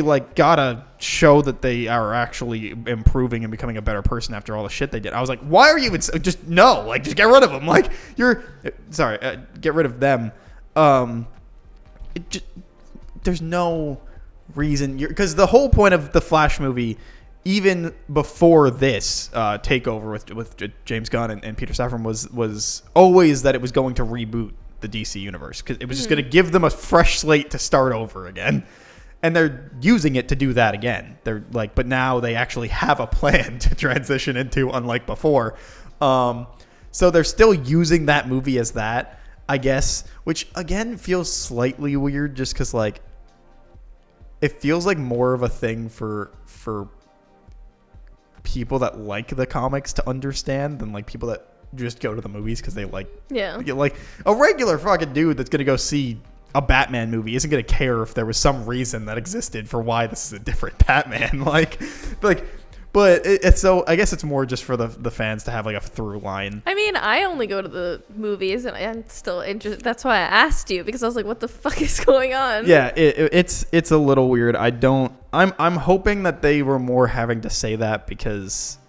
like gotta show that they are actually improving and becoming a better person after all the shit they did. I was like, why are you even just no, like just get rid of them. Like get rid of them. There's no reason because the whole point of the Flash movie, even before this takeover with James Gunn and Peter Safran was always that it was going to reboot the DC universe because it was just going to give them a fresh slate to start over again, and they're using it to do that again. They're like, but now they actually have a plan to transition into, unlike before. So they're still using that movie as that, I guess, which again feels slightly weird, just because like it feels like more of a thing for people that like the comics to understand than like people that just go to the movies because they like a regular fucking dude that's gonna go see a Batman movie isn't gonna care if there was some reason that existed for why this is a different Batman. But it's so I guess it's more just for the fans to have like a through line. I mean, I only go to the movies, and I'm still interested. That's why I asked you, because I was like, "What the fuck is going on?" Yeah, it's a little weird. I'm hoping that they were more having to say that because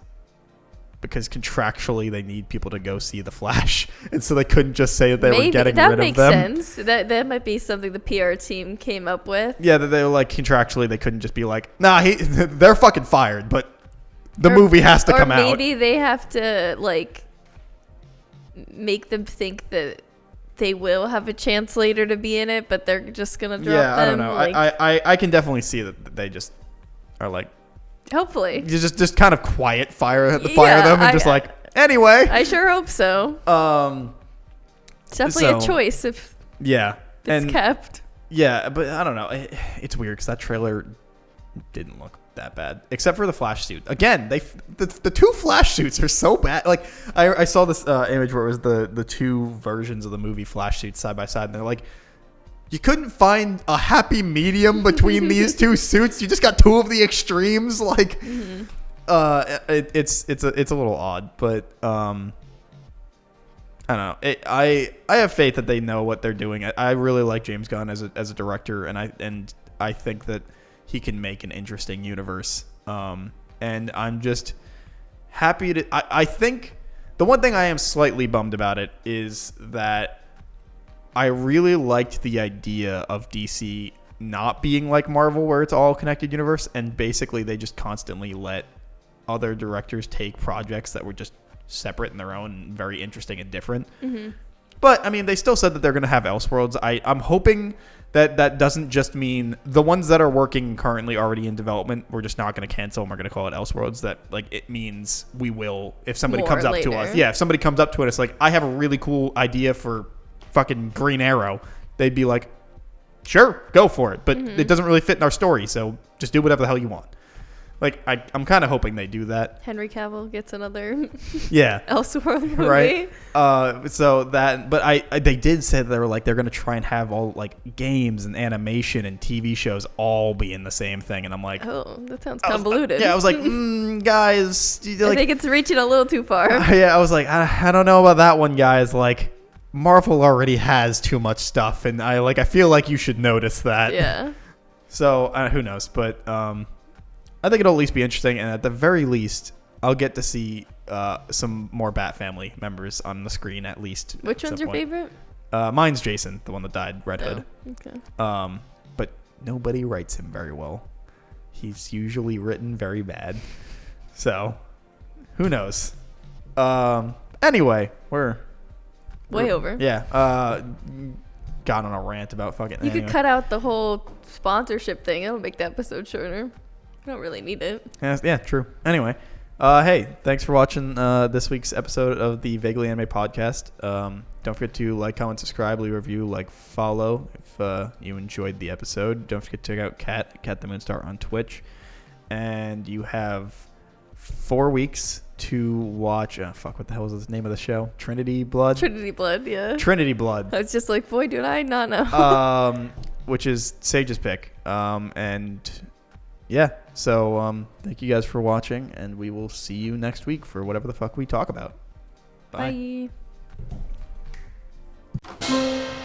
contractually they need people to go see the Flash, and so they couldn't just say that they were getting rid of them. That makes sense. That might be something the PR team came up with. Yeah, that they were like contractually they couldn't just be like, nah, they're fucking fired, but the movie has to come out. Or maybe they have to like make them think that they will have a chance later to be in it, but they're just gonna drop them. Yeah, I don't know. Like, I can definitely see that they just are like, hopefully, you just kind of fire them and just like anyway. I sure hope so. It's definitely a choice if it's kept. Yeah, but I don't know. It's weird because that trailer didn't look that bad, except for the Flash suit. Again, the two Flash suits are so bad. Like I saw this image where it was the two versions of the movie Flash suits side by side, and they're like, you couldn't find a happy medium between these two suits. You just got two of the extremes. Like, it's a little odd, but I don't know. I have faith that they know what they're doing. I really like James Gunn as a director, and I think that he can make an interesting universe. And I'm just happy to. I think the one thing I am slightly bummed about it is that I really liked the idea of DC not being like Marvel, where it's all connected universe, and basically they just constantly let other directors take projects that were just separate in their own, very interesting and different. Mm-hmm. But I mean, they still said that they're going to have Elseworlds. I'm hoping that doesn't just mean the ones that are working currently already in development, we're just not going to cancel them. We're going to call it Elseworlds. That like it means we will, if somebody comes up to us. Yeah, if somebody comes up to us like, I have a really cool idea for fucking Green Arrow, they'd be like, sure, go for it. But it doesn't really fit in our story, so just do whatever the hell you want. Like, I'm kind of hoping they do that. Henry Cavill gets another Elseworld movie. Right? So that, but they did say that they were like, they're going to try and have all like games and animation and TV shows all be in the same thing. And I'm like, oh, that sounds convoluted. I was like, guys. I think it's reaching a little too far. I was like, I don't know about that one, guys. Like, Marvel already has too much stuff. And I feel like you should notice that. Yeah. So who knows? But, I think it'll at least be interesting, and at the very least, I'll get to see some more Bat Family members on the screen at least. Which one's your favorite? Mine's Jason, the one that died, Red Hood. Okay. But nobody writes him very well. He's usually written very bad. So, who knows? Anyway, we're way over. Yeah. Got on a rant about fucking. You could cut out the whole sponsorship thing. It'll make the episode shorter. I don't really need it. Yeah, true. Anyway, hey, thanks for watching this week's episode of the Vaguely Anime Podcast. Don't forget to like, comment, subscribe, leave a review, follow if you enjoyed the episode. Don't forget to check out Cat the Moonstar on Twitch. And you have 4 weeks to watch. What the hell was the name of the show? Trinity Blood? Trinity Blood, yeah. Trinity Blood. I was just like, boy, do I not know. Which is Sage's pick. Yeah, so thank you guys for watching, and we will see you next week for whatever the fuck we talk about. Bye. Bye.